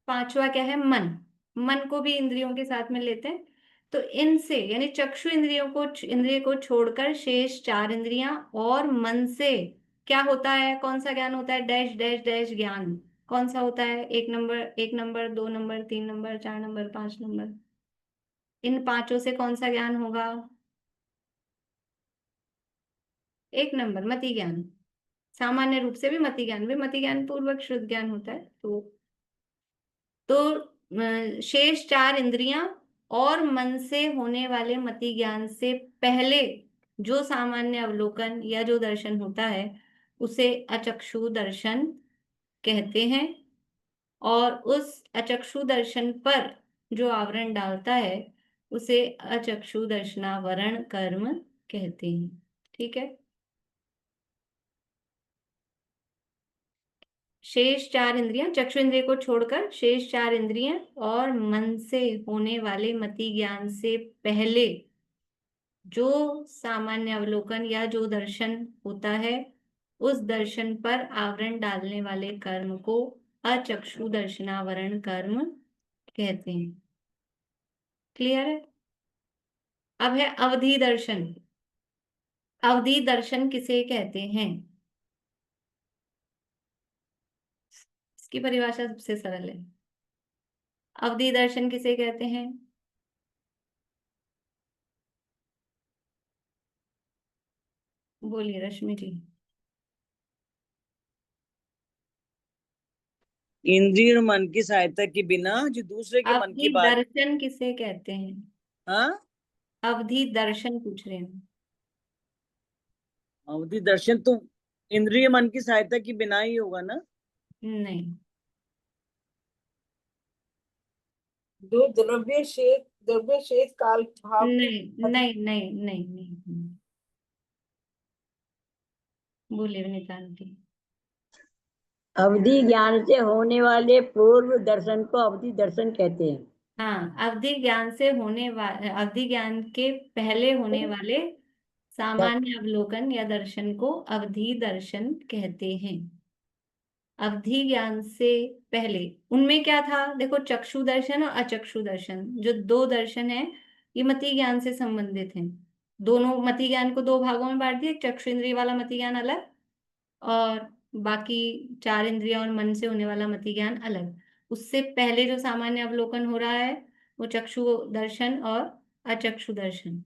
S1: 5वां क्या है? मन। मन को भी इंद्रियों के साथ में लेते हैं। तो इनसे, यानी चक्षु इंद्रिय को छोड़कर शेष 4 इंद्रियां और मन से क्या होता है, कौन सा ज्ञान होता है, डैश डैश डैश ज्ञान कौन सा होता है, 1 number, 1 number, 2 number, 3 number, 4 number, 5 number, इन पांचों से कौन सा ज्ञान होगा, 1 नंबर मति ज्ञान। सामान्य रूप से भी मति ज्ञान भी मति ज्ञान पूर्वक शुद्ध ज्ञान होता है। तो शेष 4 इंद्रियां और मन से होने वाले मति ज्ञान से पहले जो सामान्य अवलोकन या जो दर्शन होता है उसे अचक्षु दर्शन कहते हैं, और उस अचक्षु दर्शन पर जो आवरण डालता है उसे अचक्षु दर्शनावरण कर्म कहते हैं। ठीक है, शेष 4 इंद्रियां, चक्षु इंद्रिय को छोड़कर शेष 4 इंद्रियां और मन से होने वाले मति ज्ञान से पहले जो सामान्य अवलोकन या जो दर्शन होता है उस दर्शन पर आवरण डालने वाले कर्म को अचक्षु दर्शनावरण कर्म कहते हैं। क्लियर है? अब है अवधि दर्शन। अवधि दर्शन किसे कहते हैं? इसकी परिभाषा सबसे सरल है। अवधि दर्शन किसे कहते हैं? बोलिए रश्मि जी।
S15: इंद्रिय और मन की सहायता के बिना जो दूसरे के मन की
S1: अवधि
S15: बात।
S1: दर्शन किसे कहते हैं?
S15: हाँ,
S1: अवधि दर्शन पूछ रहे हैं।
S15: अवधि दर्शन तो इंद्रिय मन की सहायता के बिना ही होगा ना?
S1: नहीं,
S16: जो द्रव्य शेष काल भाव
S1: नहीं, नहीं, नहीं, नहीं, नहीं। बोलिए विनीता आंटी।
S17: अवधि ज्ञान से होने वाले पूर्व दर्शन को अवधि दर्शन कहते हैं।
S1: हाँ, अवधि ज्ञान से होने वाले, अवधि ज्ञान के पहले होने वाले सामान्य अवलोकन या दर्शन को अवधि दर्शन कहते हैं। अवधि ज्ञान से पहले उनमें क्या था, देखो चक्षु दर्शन और अचक्षु दर्शन जो 2 दर्शन है ये मति ज्ञान से संबंधित हैं। दोनों मति ज्ञान को 2 भागों में बांट दिया, चक्षु इंद्रिय वाला मति ज्ञान अलग और बाकी 4 इंद्रियों और मन से होने वाला मति ज्ञान अलग। उससे पहले जो सामान्य अवलोकन हो रहा है वो चक्षु दर्शन और अचक्षु दर्शन।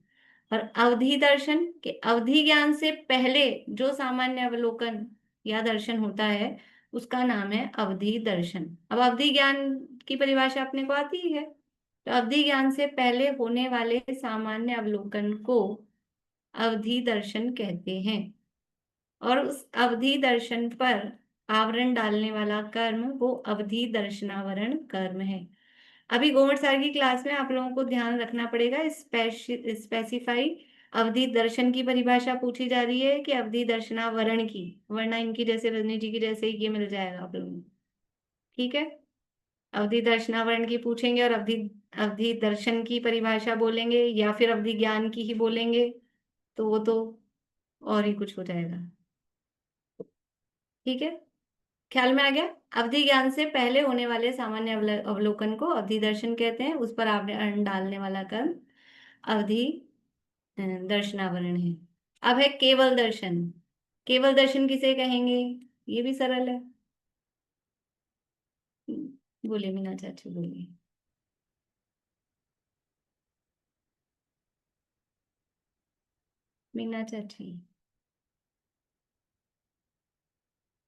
S1: और अवधि दर्शन के अवधि ज्ञान से पहले जो सामान्य अवलोकन या दर्शन होता है उसका नाम है अवधि दर्शन। अब अवधि ज्ञान की परिभाषा अपने को आती ही है, तो अवधि ज्ञान से पहले होने वाले सामान्य अवलोकन को अवधि दर्शन कहते हैं, और उस अवधि दर्शन पर आवरण डालने वाला कर्म वो अवधि दर्शनावरण कर्म है। अभी गवर्नमेंट सर की क्लास में आप लोगों को ध्यान रखना पड़ेगा, स्पेसिफाई अवधि दर्शन की परिभाषा पूछी जा रही है कि अवधि दर्शनावरण की, वरना इनकी जैसे रजनी जी की जैसे ही ये मिल जाएगा आप लोगों को। ठीक है, अवधि दर्शनावरण की पूछेंगे और अवधि अवधि दर्शन की परिभाषा बोलेंगे या फिर अवधि ज्ञान की ही बोलेंगे तो वो तो और ही कुछ हो जाएगा। ठीक है, ख्याल में आ गया? अवधि ज्ञान से पहले होने वाले सामान्य अवलोकन को अवधि दर्शन कहते हैं, उस पर आवरण डालने वाला कर्म अवधि दर्शनावरण है। अब है केवल दर्शन। केवल दर्शन किसे कहेंगे? ये भी सरल है। बोलिए मीना चाची, बोलिए। मीना चाची।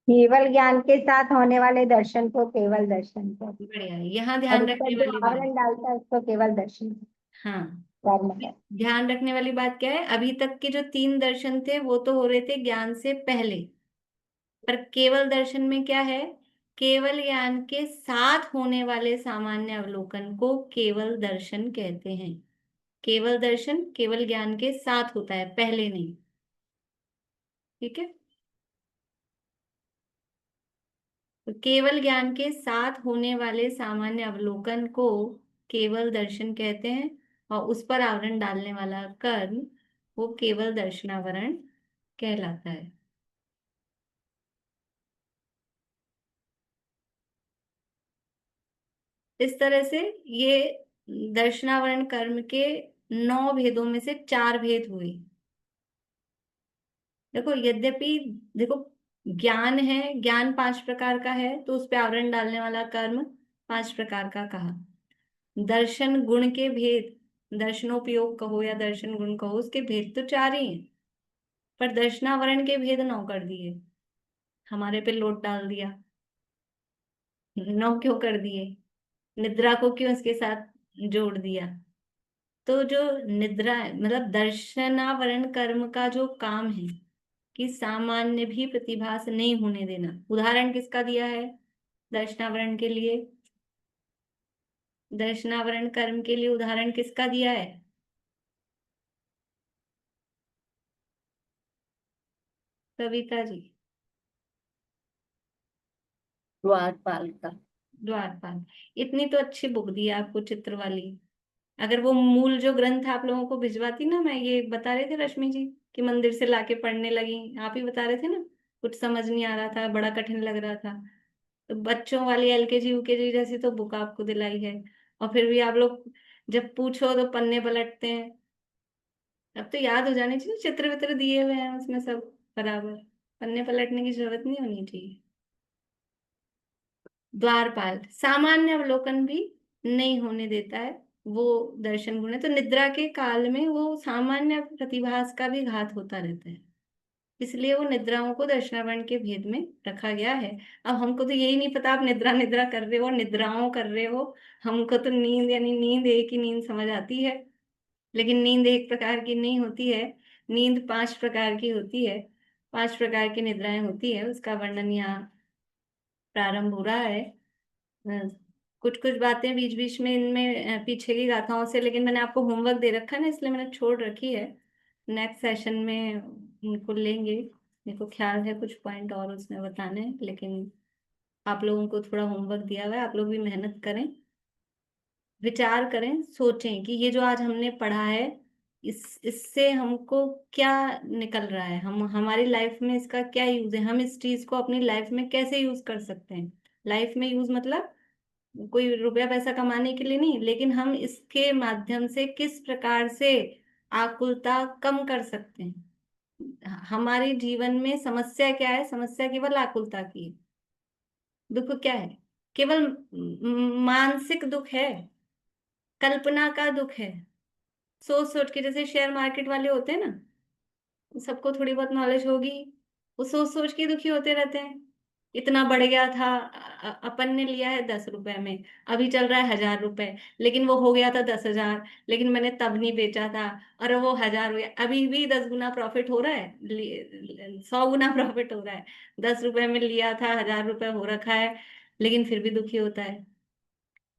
S13: केवल ज्ञान के साथ होने वाले दर्शन को केवल दर्शन कहते हैं।
S1: बढ़िया है, यहाँ
S13: और
S1: ध्यान
S13: उस
S1: रखने
S13: पर जो
S1: वाली बात,
S13: आवरण डालता है उसको केवल दर्शन
S1: हाँ
S13: कर्म है।
S1: ध्यान रखने वाली बात क्या है, अभी तक के जो 3 दर्शन थे वो तो हो रहे थे ज्ञान से पहले, पर केवल दर्शन में क्या है, केवल ज्ञान के साथ होने वाले सामान्य अवलोकन को केवल दर्शन कहते हैं। केवल दर्शन केवल ज्ञान के साथ होता है, पहले नहीं। ठीक है, तो केवल ज्ञान के साथ होने वाले सामान्य अवलोकन को केवल दर्शन कहते हैं, और उस पर आवरण डालने वाला कर्म वो केवल दर्शनावरण कहलाता है। इस तरह से ये दर्शनावरण कर्म के 9 भेदों में से 4 भेद हुए। देखो यद्यपि देखो ज्ञान है, ज्ञान 5 प्रकार का है, तो उस पे आवरण डालने वाला कर्म 5 प्रकार का कहा। दर्शन गुण के भेद, दर्शनोपयोग कहो या दर्शन गुण कहो, उसके भेद तो 4 ही हैं, पर दर्शनावरण के भेद 9 कर दिए, हमारे पे लोड डाल दिया। 9 क्यों कर दिए? निद्रा को क्यों इसके साथ जोड़ दिया? तो जो निद्रा मतलब दर्शनावरण कर्म का जो काम है कि सामान्य भी प्रतिभास नहीं होने देना, उदाहरण किसका दिया है दर्शनावरण के लिए? दर्शनावरण कर्म के लिए उदाहरण किसका दिया है? कविता जी।
S4: द्वारपाल का।
S1: द्वारपाल। इतनी तो अच्छी बुक दी है आपको चित्र वाली। अगर वो मूल जो ग्रंथ आप लोगों को भिजवाती ना, मैं ये बता रहे थे रश्मि जी कि मंदिर से लाके पढ़ने लगी, आप ही बता रहे थे ना, कुछ समझ नहीं आ रहा था, बड़ा कठिन लग रहा था, तो बच्चों वाली एलकेजी यूकेजी जैसी तो बुक आपको दिलाई है, और फिर भी आप लोग जब पूछो तो पन्ने पलटते हैं। अब तो याद हो जाने चाहिए, चित्र वित्र दिए हुए हैं उसमें सब बराबर, पन्ने पलटने की जरूरत नहीं होनी चाहिए। द्वारपाल सामान्य अवलोकन भी नहीं होने देता है, वो दर्शन गुण है। तो निद्रा के काल में वो सामान्य प्रतिभास का भी घात होता रहता है, इसलिए वो निद्राओं को दर्शनावरण के भेद में रखा गया है। अब हमको तो यही नहीं पता आप निद्रा निद्रा कर रहे हो, निद्राओं कर रहे हो, हमको तो नींद यानी नींद एक ही नींद समझ आती है, लेकिन नींद एक प्रकार की नहीं होती है, नींद 5 प्रकार की होती है, 5 प्रकार की निद्राएं होती है, उसका वर्णन यहाँ प्रारंभ हो रहा है। कुछ कुछ बातें बीच बीच में इनमें पीछे की गाथाओं से, लेकिन मैंने आपको होमवर्क दे रखा है ना, इसलिए मैंने छोड़ रखी है, नेक्स्ट सेशन में उनको लेंगे। मेरे को ख्याल है कुछ पॉइंट और उसमें बताने हैं, लेकिन आप लोगों को थोड़ा होमवर्क दिया हुआ है, आप लोग भी मेहनत करें, विचार करें, सोचें कि ये जो आज हमने पढ़ा है इससे हमको क्या निकल रहा है, हम हमारी लाइफ में इसका क्या यूज है, हम इस चीज को अपनी लाइफ में कैसे यूज कर सकते हैं। लाइफ में यूज मतलब कोई रुपया पैसा कमाने के लिए नहीं, लेकिन हम इसके माध्यम से किस प्रकार से आकुलता कम कर सकते हैं। हमारे जीवन में समस्या क्या है? समस्या केवल आकुलता की है। दुख क्या है? केवल मानसिक दुख है, कल्पना का दुख है, सोच सोच के, जैसे शेयर मार्केट वाले होते हैं ना, सबको थोड़ी बहुत नॉलेज होगी, वो सोच सोच के दुखी होते रहते हैं। इतना बढ़ गया था, अपन ने लिया है 10 रुपए में, अभी चल रहा है 1000 रुपए, लेकिन वो हो गया था 10,000, लेकिन मैंने तब नहीं बेचा था, और वो 1000 हो गया, अभी भी 10 गुना प्रॉफिट हो रहा है, 100 गुना प्रॉफिट हो रहा है। 10 रुपए में लिया था, 1000 रुपए हो रखा है, लेकिन फिर भी दुखी होता है।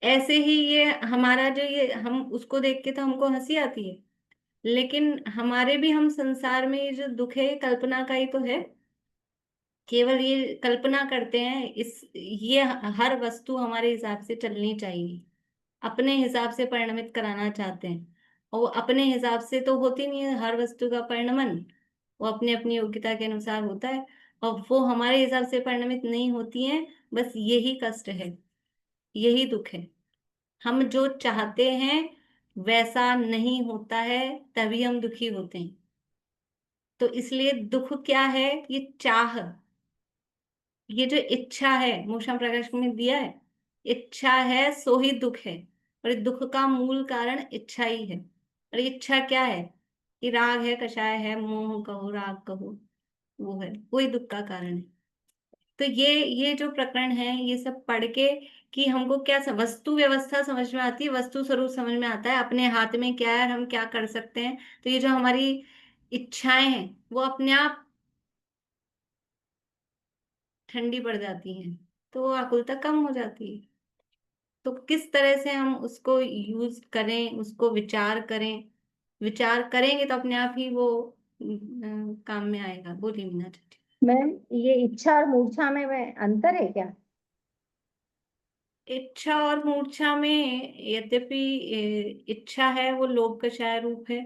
S1: ऐसे ही ये हमारा जो, ये हम उसको देख के तो हमको हंसी आती है, लेकिन हमारे भी, हम संसार में ये जो दुख है, ये कल्पना का ही तो है, केवल ये कल्पना करते हैं। ये हर वस्तु हमारे हिसाब से चलनी चाहिए, अपने हिसाब से परिणमित कराना चाहते हैं, और वो अपने हिसाब से तो होती नहीं है हर वस्तु का परिणमन, वो अपनी अपनी योग्यता के अनुसार होता है, और वो हमारे हिसाब से परिणमित नहीं होती है। बस यही कष्ट है, यही दुख है, हम जो चाहते हैं वैसा नहीं होता है, तभी हम दुखी होते हैं। तो इसलिए दुख क्या है? ये चाह, ये जो इच्छा है, मूषण प्रकाश में दिया है, इच्छा है सो ही दुख है, और इस दुख का मूल कारण इच्छा ही है। और इच्छा क्या है? कि राग है, कषाय है, मोह कहो, राग कहो, वो है, वही दुख का कारण है। तो ये जो प्रकरण है, ये सब पढ़ के कि हमको क्या वस्तु व्यवस्था समझ में आती है, वस्तु स्वरूप समझ में आता है, अपने हाथ में क्या है और हम क्या कर सकते हैं। तो ये जो हमारी इच्छाएं हैं वो अपने आप ठंडी पड़ जाती हैं, तो आकुलता कम हो जाती है। तो किस तरह से हम उसको यूज करें, उसको विचार करें, विचार करेंगे तो अपने आप ही वो काम में आएगा। बोलिए मीना जी।
S18: मैम, ये इच्छा और मूर्छा में अंतर है क्या?
S1: इच्छा और मूर्छा में, यद्यपि इच्छा है वो लोभ कषाय रूप है,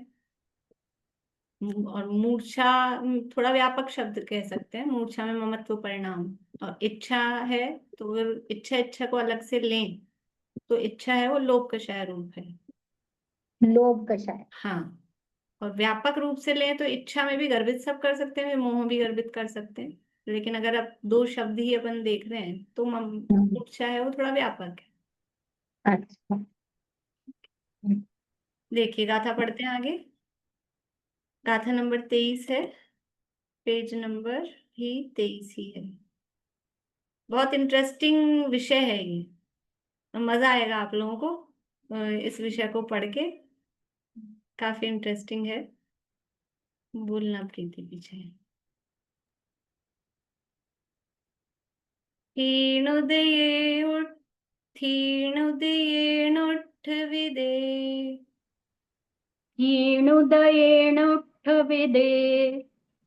S1: और मूर्छा थोड़ा व्यापक शब्द कह सकते हैं, मूर्छा में ममत्व परिणाम, और इच्छा है तो अगर इच्छा इच्छा को अलग से लें तो इच्छा है वो लोभ कषाय रूप है।
S18: लोभ कषाय।
S1: हाँ, और व्यापक रूप से लें तो इच्छा में भी गर्भित सब कर सकते हैं, मोह भी गर्भित कर सकते हैं। लेकिन अगर आप 2 शब्द ही अपन देख रहे हैं तो मूर्छा है वो थोड़ा व्यापक है।
S18: अच्छा।
S1: देखिए गाथा पढ़ते हैं आगे। गाथा नंबर 23 है, पेज नंबर ही 23 ही है। बहुत इंटरेस्टिंग विषय है ये, मजा आएगा आप लोगों को इस विषय को पढ़ के, काफी इंटरेस्टिंग है। बोलना प्रीति पीछे। क्षीणुदयेणुठ्ठविदे
S4: क्षीणुदयेणुठ्ठविदे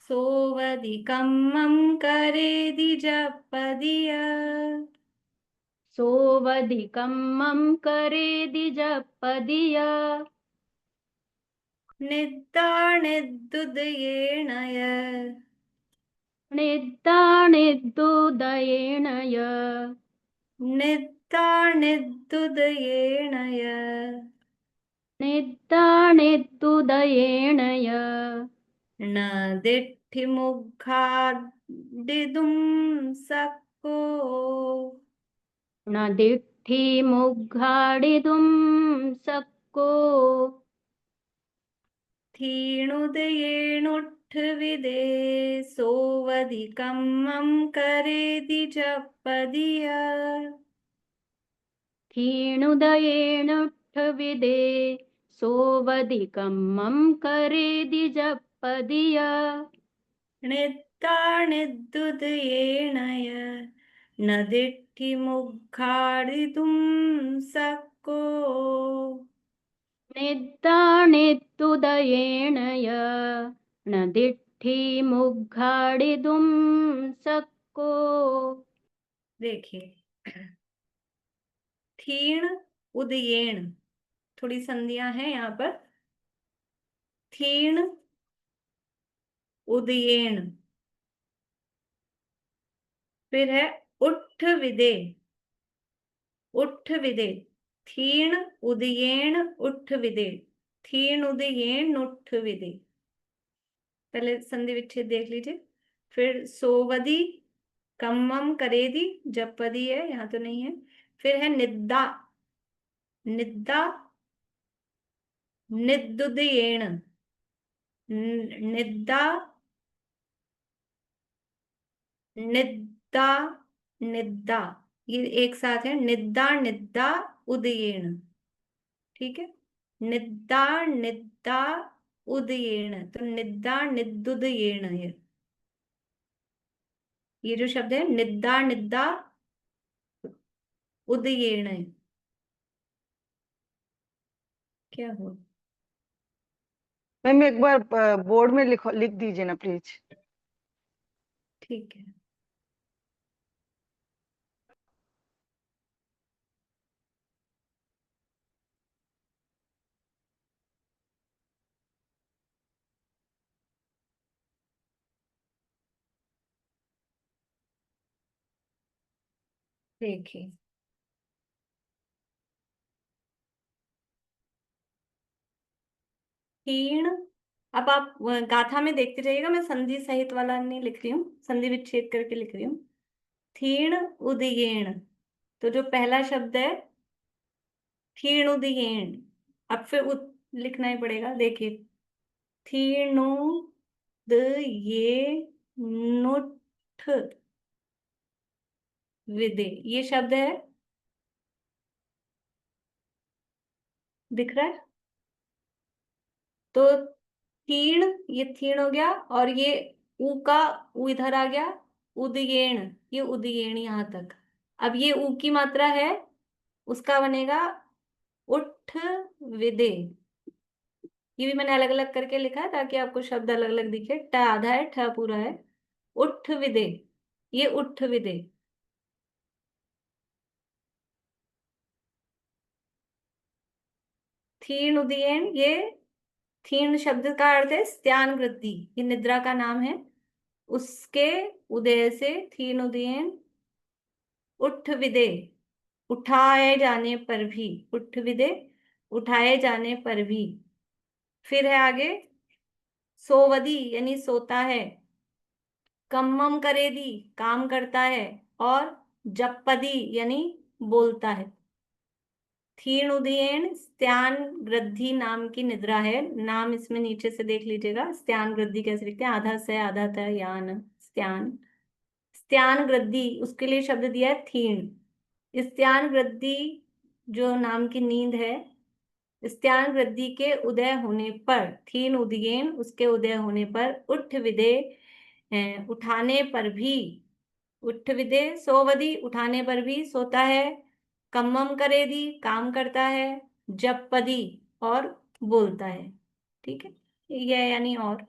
S1: सोवधिकम्मं करेदि जपदिय
S4: सोवधिकम्मं करेदि जपदिय
S1: निद्दानिद्दुदयेणय
S4: निद्दानिद्दुदयेणय
S1: निद्दानिद्दुदयेणय
S4: निद्दानिद्दुदयेणय
S1: न दिट्ठिमुखाडिदुं सक्को
S4: न दिट्ठिमुद्घाटितुं शक्को
S1: क्षीणुदयेणुठ्ठविदे सोवधिकम्मं करेदि जपदिय
S4: क्षीणुदयेणुठ्ठविदे सोवधिकम्मं करेदि जपदिय
S1: निद्दानिद्दुदयेणय न दिट्ठिमुखाडितुं सक्को
S4: निद्दानिद्दुदयेणय न दिट्ठिमुद्घाटितुं शक्को।
S1: देखिए क्षीण उदयेण, थोड़ी संधियां हैं यहाँ पर। क्षीण उदयेण, फिर है उठ विदे, उठ विदे, क्षीण उदयेण उठ विदे, क्षीण उदयेण उठ विदे। पहले संधि विच्छेद देख लीजिए। फिर सोवधि कम्मम करेदी, जपदी है, यहाँ तो नहीं है। फिर है निद्दा, निद्दा निद्दुदयेण, निद्दा निद्दा निद्दा, ये एक साथ है। निद्दा निद्दा उदयेण, ठीक है। निद्दा निद्दा उदयेण, तो निद्दा निद्दुदयेण, ये जो शब्द है निद्दा निद्दा उदयेण, क्या हो।
S16: मैम एक बार बोर्ड में लिख दीजिए ना प्लीज।
S1: ठीक है। देखिए क्षीण, अब आप गाथा में देखते रहिएगा, मैं संधि सहित वाला नहीं लिख रही हूँ, संधि विच्छेद करके लिख रही हूँ। क्षीण उदयेण, तो जो पहला शब्द है क्षीण उदयेण, अब फिर लिखना ही पड़ेगा। देखिए क्षीणुदयेनुठ विदे, ये शब्द है, दिख रहा है। तो तीण, ये तीण हो गया, और ये ऊ का ऊ इधर आ गया, उदयेण, ये उदयेण यहां तक। अब ये ऊ की मात्रा है, उसका बनेगा उठ विदे। ये भी मैंने अलग अलग करके लिखा है ताकि आपको शब्द अलग अलग दिखे। ट आधा है, ठ पूरा है। उठ विदे, ये उठ विदे। थीण उदयेण, ये थीण शब्द का अर्थ है स्त्यान वृद्धि, ये निद्रा का नाम है। उसके उदय से थीण उदयेण उठ विदे, उठाए जाने पर भी, उठ विदे उठाए जाने पर भी। फिर है आगे सोवदी, यानी सोता है, कम्मम करेदी काम करता है, और जपपदी यानी बोलता है। थीण उदयेन स्त्यान गृद्धि नाम की निद्रा है। नाम इसमें नीचे से देख लीजिएगा, स्त्यान गृद्धि कैसे लिखते हैं, आधा से आधा त यान स्त्यान। स्त्यान गृद्धि उसके लिए शब्द दिया है थीण। स्त्यान गृद्धि जो नाम की नींद है, स्त्यान गृद्धि के उदय होने पर, थीन उदयेन उसके उदय होने पर, उठ विदे उठाने पर भी, उठ विदे सोवदी उठाने पर भी सोता है, कम्मम करेदी काम करता है, जपपदी और बोलता है। ठीक है, ये यानी और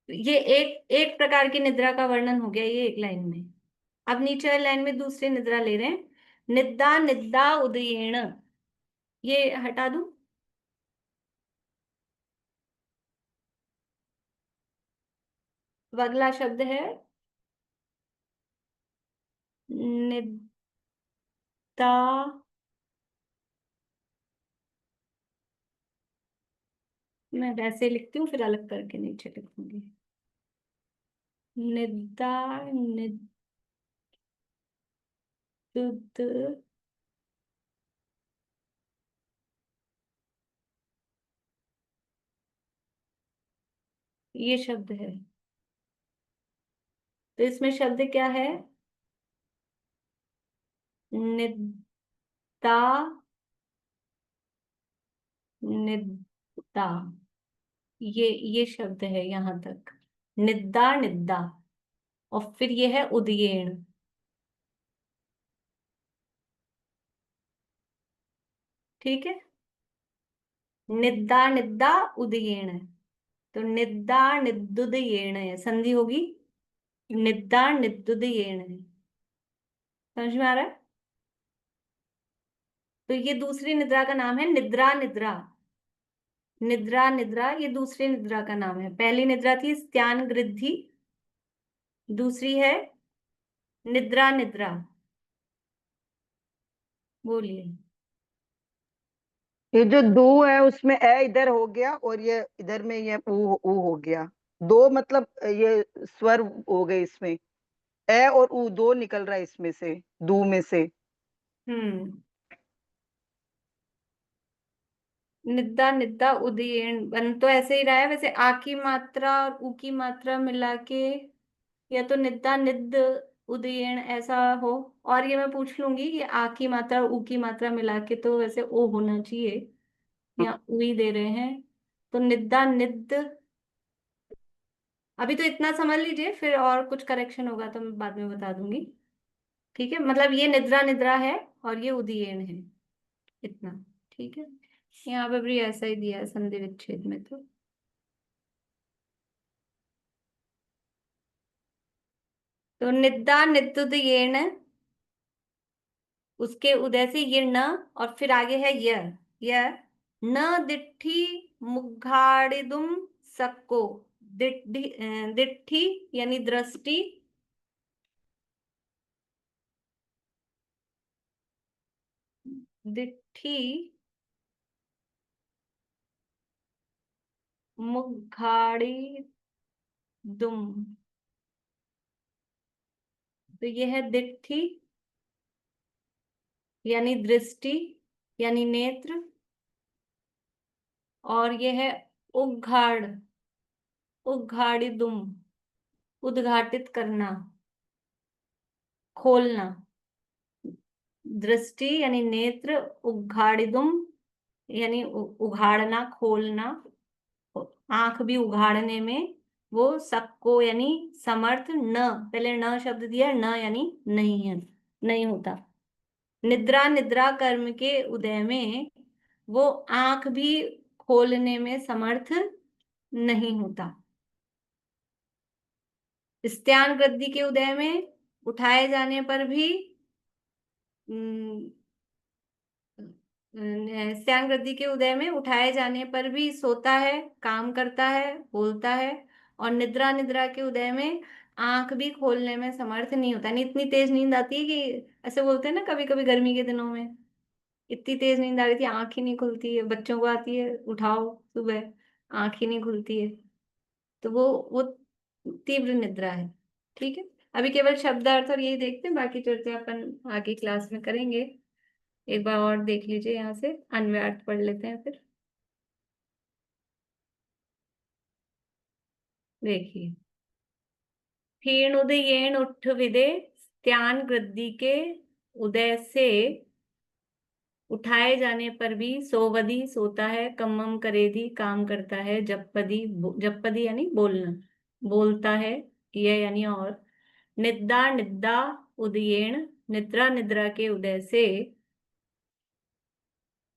S1: ये एक एक प्रकार की निद्रा का वर्णन हो गया ये एक लाइन में। अब नीचे वाली लाइन में दूसरी निद्रा ले रहे हैं, निद्दा निद्दा उदयेण। ये हटा दूं, अगला शब्द है निद्दा, मैं वैसे लिखती हूँ फिर अलग करके नीचे लिखूंगी। निद्दा निद्दुद ये शब्द है। तो इसमें शब्द क्या है, निद्दा निद्दा, ये शब्द है यहां तक, निद्दा निद्दा, और फिर ये है उदयेण। ठीक है, निद्दा निद्दा उदयेण, तो निद्दा निद्दुदयेण है, संधि होगी निद्दा निद्दुदयेण है। समझ में आ रहा है? तो ये दूसरी निद्रा का नाम है निद्रा निद्रा। निद्रा निद्रा ये दूसरी निद्रा का नाम है। पहली निद्रा थी स्त्यान गृद्धि, दूसरी है निद्रा निद्रा। बोलिए।
S16: ये जो दो है उसमें ए इधर हो गया और ये इधर में ये ऊ हो गया। दो मतलब ये स्वर हो गए इसमें, ए और ऊ दो निकल रहा है इसमें से, दू में से।
S1: निद्दा निद्दा उदयेन बन तो ऐसे ही रहा है वैसे, आ की मात्रा और ऊ की मात्रा मिला के, या तो निद्दा निद्द उदयेन ऐसा हो, और ये मैं पूछ लूंगी कि आ की मात्रा और ऊ की मात्रा मिला के तो वैसे ओ होना चाहिए, या ऊ ही दे रहे हैं, तो निद्दा निद्द। अभी तो इतना समझ लीजिए, फिर और कुछ करेक्शन होगा तो मैं बाद में बता दूंगी। ठीक है, मतलब ये निद्रा निद्रा है और ये उदयेन है, इतना। ठीक है, यहाँ पे भी ऐसा ही दिया है संधि विच्छेद में। तो निद्दा निद्दुदयेन, उसके उदय से ये न, और फिर आगे है य न दिट्ठी मुग्घाड़िदुम सक्को। दिट्ठी यानी दृष्टि, दिट्ठी मुग्घाड़िदुम, तो ये है दिट्ठी यानी दृष्टि यानी नेत्र, और ये है उद्घाड़, उद्घाड़िदुम उद्घाटित करना, खोलना। दृष्टि यानी नेत्र, उद्घाड़िदुम यानी उघाड़ना खोलना, आंख भी उघाड़ने में, वो सबको यानी समर्थ, न पहले न शब्द दिया, न यानी नहीं है, नहीं होता। निद्रा निद्रा कर्म के उदय में वो आंख भी खोलने में समर्थ नहीं होता। स्त्यान गृद्धि के उदय में उठाए जाने पर भी स्त्यान गृद्धि के उदय में उठाए जाने पर भी सोता है, काम करता है, बोलता है, और निद्रा निद्रा के उदय में आंख भी खोलने में समर्थ नहीं होता। नहीं, इतनी तेज नींद आती है कि ऐसे बोलते हैं ना, कभी कभी गर्मी के दिनों में इतनी तेज नींद आ रही थी, आंख ही नहीं खुलती है, बच्चों को आती है, उठाओ सुबह आंख ही नहीं खुलती है, तो वो तीव्र निद्रा है। ठीक है, अभी केवल शब्दार्थ और यही देखते हैं, बाकी चर्चा अपन आगे क्लास में करेंगे। एक बार और देख लीजिए, यहाँ से अन्वयार्थ पढ़ लेते हैं फिर। देखिए, क्षीणोदयेन उठ विदे, त्यान वृद्धि के उदय से उठाए जाने पर भी सोवदी सोता है, कम्मम करेदी काम करता है, जपपदी यानी बोलना, बोलता है, यह यानी और, निद्रा निद्रा उदयेन, निद्रा निद्रा के उदय से,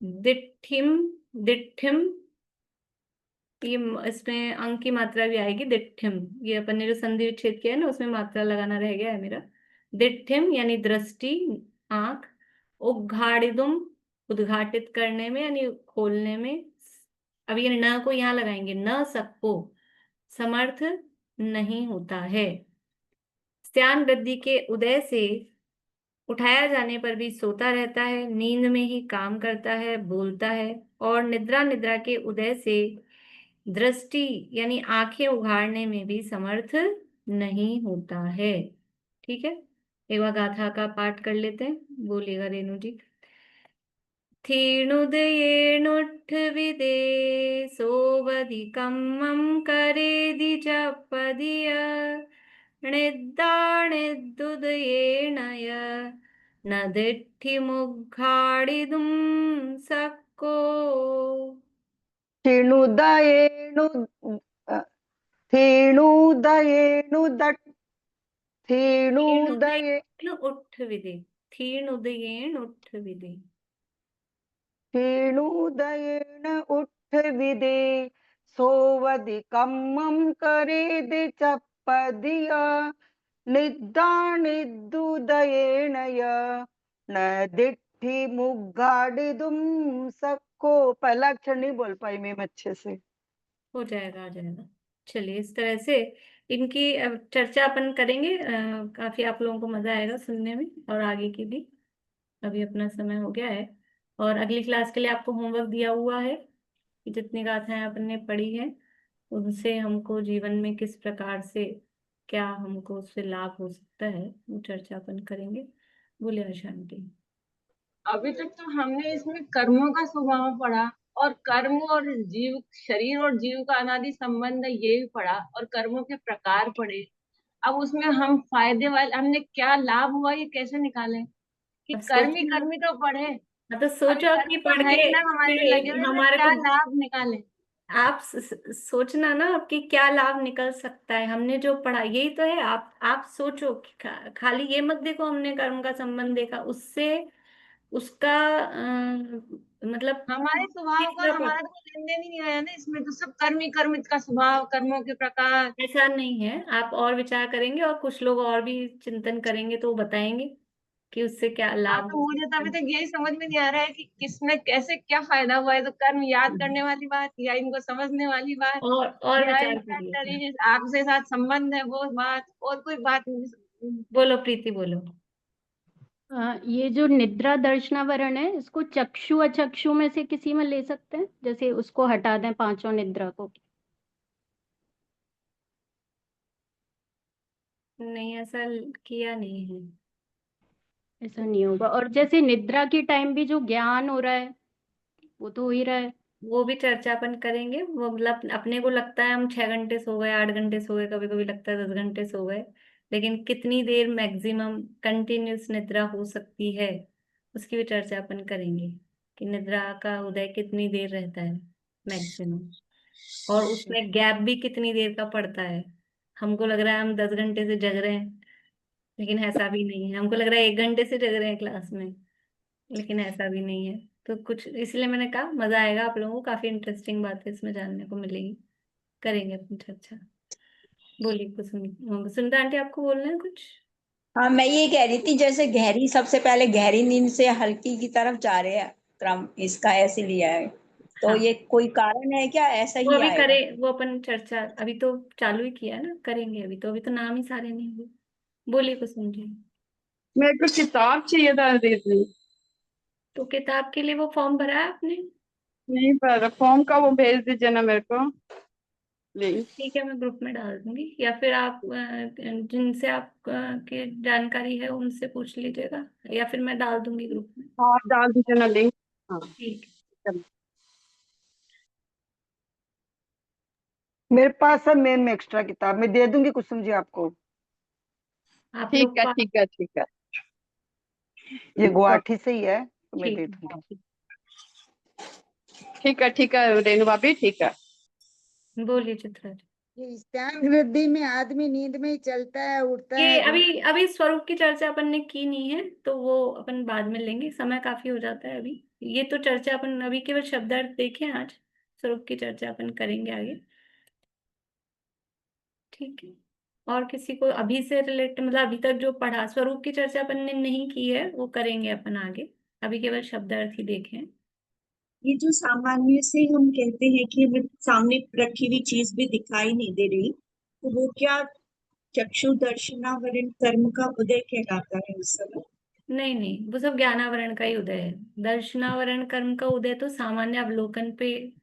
S1: दिठिम दिठिम, ये इसमें अंक की मात्रा भी आएगी, दिठिम, ये अपन ने जो संधि विच्छेद किया है ना, उसमें मात्रा लगाना रह गया है मेरा। दिठिम यानी दृष्टि, आंख, उद्घाटितुम उद्घाटित करने में यानी खोलने में, अब ये न को यहाँ लगाएंगे, न सबको समर्थ नहीं होता है। स्त्यान वृद्धि के उदय से उठाया जाने पर भी सोता रहता है, नींद में ही काम करता है, बोलता है, और निद्रा निद्रा के उदय से दृष्टि यानी आंखें उघाड़ने में भी समर्थ नहीं होता है। ठीक है, एक बार गाथा का पाठ कर लेते हैं, बोलिएगा रेणु जी। क्षीणोदयेनुठ विदे, सोवधिकम्मं करेदि जपदिय, निद्रानिद्रुदयेन न दिठ्ठिमुद्घाटितुं शक्को।
S16: क्षीणोदयेनु क्षीणोदयेनुदट् क्षीणोदये
S1: उठ विदे, क्षीणोदयेन उठ विदे,
S16: क्षीणोदयेन उठ विदे, सोवधिकम्मं करेदि चपदिय, निद्रानिद्रुदयेन न दिठ्ठिमुद्घाटितुं शक्को। पहला अक्षर नहीं बोल पाई मैं अच्छे से।
S1: हो जाएगा, आ जाएगा। चलिए, इस तरह से इनकी चर्चा अपन करेंगे, काफी आप लोगों को मजा आएगा सुनने में, और आगे की भी। अभी अपना समय हो गया है, और अगली क्लास के लिए आपको होमवर्क दिया हुआ है कि जितनी गाथाएं अपन ने पढ़ी हैं उनसे हमको जीवन में किस प्रकार से, क्या हमको उससे लाभ हो सकता है, वो चर्चा अपन करेंगे। बोलिए शांति।
S11: अभी तक तो हमने इसमें कर्मों का स्वभाव पढ़ा, और कर्म और जीव, शरीर और जीव का अनादि संबंध है ये भी पढ़ा, और कर्मों के प्रकार पढ़े। अब उसमें हम फायदे वाले, हमने क्या लाभ हुआ ये कैसे निकालें कि
S1: अब
S11: कर्मी
S1: सोचो,
S11: कर्मी तो पढ़े,
S1: हाँ तो
S11: अभी
S1: सोचो
S11: कर्म
S1: कि
S11: तो
S1: पढ़
S11: है
S1: के
S11: ही ना हमारे
S1: फिर
S11: लगे हुए, इसमें
S1: हमारे
S11: क्या
S1: को
S11: लाभ निकालें।
S1: आप सोचना ना आपकी क्या लाभ निकल सकता है। हमने जो पढ़ा यही तो है, आप सोचो कि खाली ये मत देखो हमने कर्म का संबंध देखा, उससे उसका मतलब
S11: हमारे स्वभाव का और हमारा तो लेन देन ही नहीं आया ना इसमें, तो सब कर्मी कर्मित का स्वभाव, कर्मों के प्रकार।
S1: ऐसा नहीं है, आप और विचार करेंगे और कुछ लोग और भी चिंतन करेंगे तो वो बताएंगे कि उससे क्या
S11: हाँ,
S1: लाभ
S11: तो
S1: हो
S11: मुझे तो
S1: सकता
S11: अभी
S1: है।
S11: तक यही समझ में नहीं आ रहा है कि किसमें कैसे क्या फायदा हुआ है, तो कर्म याद करने वाली बात, या इनको समझने वाली बात,
S1: और
S11: या
S1: विचार
S11: इनका
S1: करिए।
S11: शरीर आपसे साथ संबंध है वो बात, और कोई बात नहीं।
S1: बोलो प्रीति, बोलो।
S4: ये जो निद्रा दर्शनावरण है, इसको चक्षु अचक्षु में से किसी में ले सकते हैं, जैसे उसको हटा दें पांचों निद्रा को।
S1: नहीं, ऐसा किया नहीं है।
S4: ऐसा नहीं होगा। और जैसे निद्रा के टाइम भी जो ज्ञान हो रहा है वो तो हो ही रहा है।
S1: वो भी चर्चा अपन करेंगे। वो मतलब अपने को लगता है हम 6 घंटे सो गए, 8 घंटे सो गए, कभी कभी लगता है 10 घंटे सो गए, लेकिन कितनी देर मैक्सिमम कंटिन्यूस निद्रा हो सकती है उसकी भी चर्चा अपन करेंगे कि निद्रा का उदय कितनी देर रहता है मैक्सिमम, और उसमें गैप भी कितनी देर का पड़ता है। हमको लग रहा है हम 10 घंटे से जग रहे हैं, लेकिन ऐसा भी नहीं है। हमको लग रहा है 1 घंटे से जग रहे हैं क्लास में, लेकिन ऐसा भी नहीं है। तो कुछ इसलिए मैंने कहा मजा आएगा आप लोगों को, काफी इंटरेस्टिंग बातें इसमें जानने को मिलेगी, करेंगे अपन चर्चा। बोलिए कुछ। सुनीता आंटी, आपको बोलना है कुछ?
S17: हाँ, मैं ये कह रही थी, जैसे गहरी, सबसे पहले गहरी नींद से हल्की की तरफ जा रहे हैं, क्रम इसका ऐसे लिया है, तो
S1: हाँ,
S17: ये कोई कारण है क्या, ऐसा
S1: वो
S17: ही
S1: अभी करे,
S17: आएगा?
S1: वो अपन चर्चा अभी तो चालू ही किया है ना, करेंगे। अभी तो नाम ही सारे नहीं हुए। बोलिए कुछ समझिए।
S14: मेरे को किताब चाहिए था दीदी।
S1: तो किताब के लिए वो फॉर्म भरा है आपने?
S14: नहीं पर फॉर्म का वो भेज दीजिए ना मेरे को। लिंक।
S1: ठीक है, मैं ग्रुप में डाल दूंगी, या फिर आप जिनसे आप की जानकारी है उनसे पूछ लीजिएगा, या फिर मैं डाल दूंगी ग्रुप में।
S14: हाँ डाल दीजिए ना लिंक। हाँ
S1: ठीक
S14: चलो।
S16: मेरे पास सब मेन में एक्स्ट्रा किताब मैं दे दूंगी कुसुम जी आपको।
S1: आप
S14: ठीक
S1: लोग
S14: है ठीक है ठीक है।
S16: ये गुवाहाटी से ही है तो मैं
S1: ठीक
S16: दे दूंगी।
S14: ठीक है रेणु भाभी ठीक है।
S1: बोलिए चित्रा जी।
S19: ये स्थान वृद्धि में आदमी नींद में ही चलता है, उठता
S1: ये
S19: है,
S1: अभी अभी स्वरूप की चर्चा अपन ने की नहीं है, तो वो अपन बाद में लेंगे, समय काफी हो जाता है अभी। ये तो चर्चा अपन अभी केवल शब्दार्थ देखे आज, स्वरूप की चर्चा अपन करेंगे आगे। ठीक है, और किसी को अभी से रिलेटेड, मतलब अभी तक जो पढ़ा, स्वरूप की चर्चा अपन ने नहीं की है, वो करेंगे अपन आगे, अभी केवल शब्दार्थ ही देखे हैं।
S20: ये जो सामान्य से हम कहते हैं कि हमें सामने रखी हुई चीज भी दिखाई नहीं दे रही, तो वो क्या चक्षु दर्शनावरण कर्म का उदय कहलाता है उस समय?
S1: नहीं नहीं, वो सब ज्ञानावरण का ही उदय है। दर्शनावरण कर्म का उदय तो सामान्य अवलोकन पे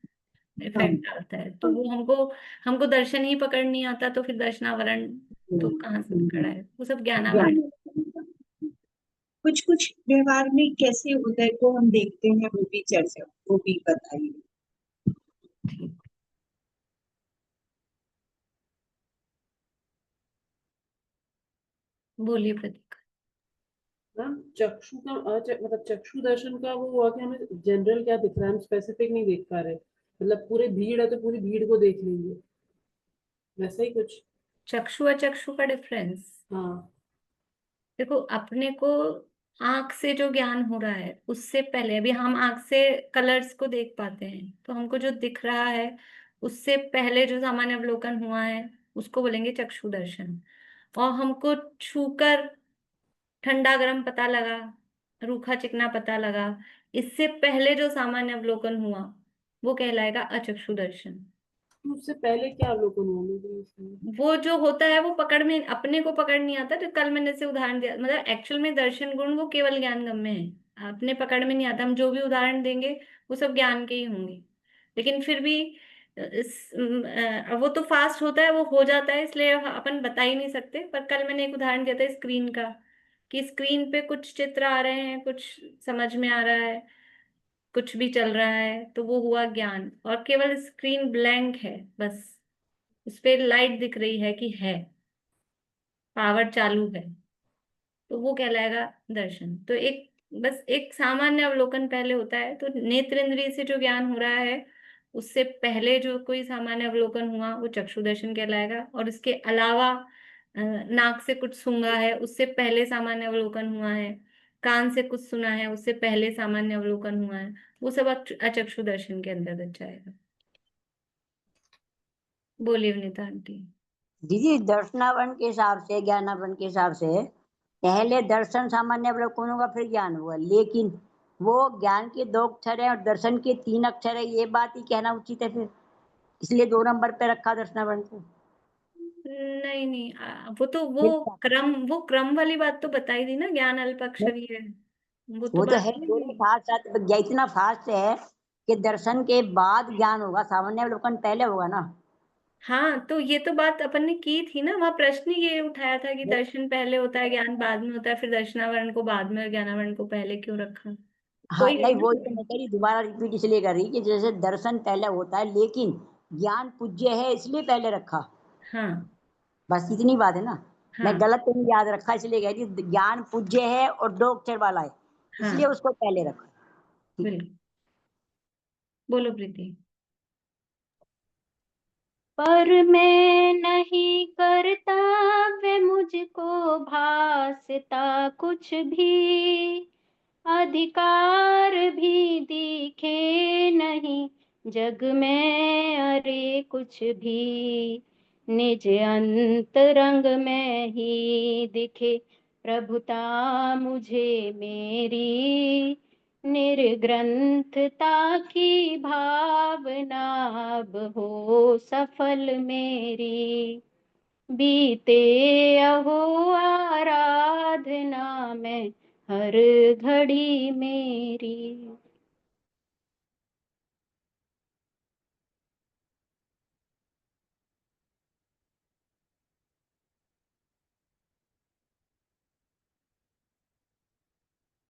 S1: इफेक्ट डालता है, तो वो हमको हमको दर्शन ही पकड़ नहीं आता, तो फिर दर्शनावरण तो कहाँ से पकड़ा है, वो सब ज्ञानावरण।
S20: कुछ कुछ व्यवहार में कैसे उदय को हम देखते हैं वो भी चर्चा, वो भी बताइए।
S1: ठीक, बोलिए प्रतीक।
S7: मैम चक्षु का मतलब चक्षु दर्शन का वो हुआ कि हमें जनरल क्या दिख रहा है, हम स्पेसिफिक नहीं देख पा रहे, मतलब पूरी भीड़ है तो पूरी भीड़ को देख लेंगे, वैसा ही कुछ।
S1: चक्षु अचक्षु का डिफरेंस,
S7: हाँ
S1: देखो अपने को आंख से जो ज्ञान हो रहा है उससे पहले, अभी हम आंख से कलर्स को देख पाते हैं, तो हमको जो दिख रहा है उससे पहले जो सामान्य अवलोकन हुआ है उसको बोलेंगे चक्षु दर्शन। और हमको छूकर ठंडा गर्म पता लगा, रूखा चिकना पता लगा, इससे पहले जो सामान्य अवलोकन हुआ वो कहलाएगा अचक्षु दर्शन।
S7: तो उससे पहले क्या अवलोकन हुआ मुझे इसमें?
S1: वो जो होता है वो पकड़ में, अपने को पकड़ नहीं आता, जो कल मैंने से उदाहरण दिया, मतलब एक्चुअल में दर्शन गुण वो केवल ज्ञान गम्य है, अपने पकड़ में नहीं आता। हम जो भी उदाहरण देंगे वो सब ज्ञान के ही होंगे, लेकिन फिर भी वो तो फास्ट होता है, वो हो जाता है, इसलिए अपन बता ही नहीं सकते। पर कल मैंने एक उदाहरण दिया था स्क्रीन का, कि स्क्रीन पे कुछ चित्र आ रहे हैं, कुछ समझ में आ रहा है, कुछ भी चल रहा है, तो वो हुआ ज्ञान। और केवल स्क्रीन ब्लैंक है, बस उस पे लाइट दिख रही है कि है, पावर चालू है, तो वो कहलाएगा दर्शन। तो एक, बस एक सामान्य अवलोकन पहले होता है, तो नेत्र इंद्रिय से जो ज्ञान हो रहा है उससे पहले जो कोई सामान्य अवलोकन हुआ वो चक्षु दर्शन कहलाएगा। और इसके अलावा नाक से कुछ सूंघा है, उससे पहले सामान्य अवलोकन हुआ है, कान से कुछ सुना है, उससे पहले सामान्य अवलोकन हुआ है, वो सब अचक्षु दर्शन के अंतर्गत जाएगा। बोलिए विनीता आंटी।
S18: दीदी दर्शनावरण के हिसाब से, ज्ञानावरण के हिसाब से पहले दर्शन सामान्य अवलोकन होगा फिर ज्ञान हुआ, लेकिन वो ज्ञान के 2 अक्षर है और दर्शन के 3 अक्षर है, ये बात ही कहना उचित है फिर, इसलिए 2 नंबर पे रखा दर्शनावरण को।
S1: नहीं नहीं, वो क्रम वाली बात तो बताई दी ना, ज्ञान अल्पाक्षरी है, वो तो
S18: वो तो
S1: बात
S18: है,
S1: नहीं
S18: दोनों
S1: हुई।
S18: साथ साथ इतना फास्ट है कि दर्शन के बाद ज्ञान होगा, सामान्य अवलोकन पहले होगा ना।
S1: हाँ, तो ये तो बात अपन ने की थी ना, वहां प्रश्न ये उठाया था कि दर्शन पहले होता है, ज्ञान बाद में होता है, फिर दर्शनावरण को बाद में और ज्ञानावरण को पहले क्यों रखा।
S18: हाँ
S1: कोई
S18: नहीं,
S1: नहीं
S18: वो
S1: ना।
S18: तो मैं कह रही, दोबारा रिपीट इसलिए कर रही कि जैसे दर्शन पहले होता है लेकिन ज्ञान पूज्य है इसलिए पहले रखा,
S1: हाँ
S18: बस इतनी बात है ना। मैं
S1: हाँ
S18: गलत तो नहीं याद रखा, इसलिए कह रही ज्ञान पूज्य है और 2 अक्षर वाला है, इसलिए
S1: हाँ,
S18: उसको पहले रखा।
S1: बिल्कुल। बोलो प्रीति।
S4: पर मैं नहीं करता वे मुझको भासता कुछ भी, अधिकार भी दिखे नहीं जग में अरे कुछ भी, निज अंतरंग में ही दिखे प्रभुता मुझे मेरी, निर्ग्रंथता की भावना अब हो सफल मेरी, बीते अहो आराधना में हर घड़ी मेरी।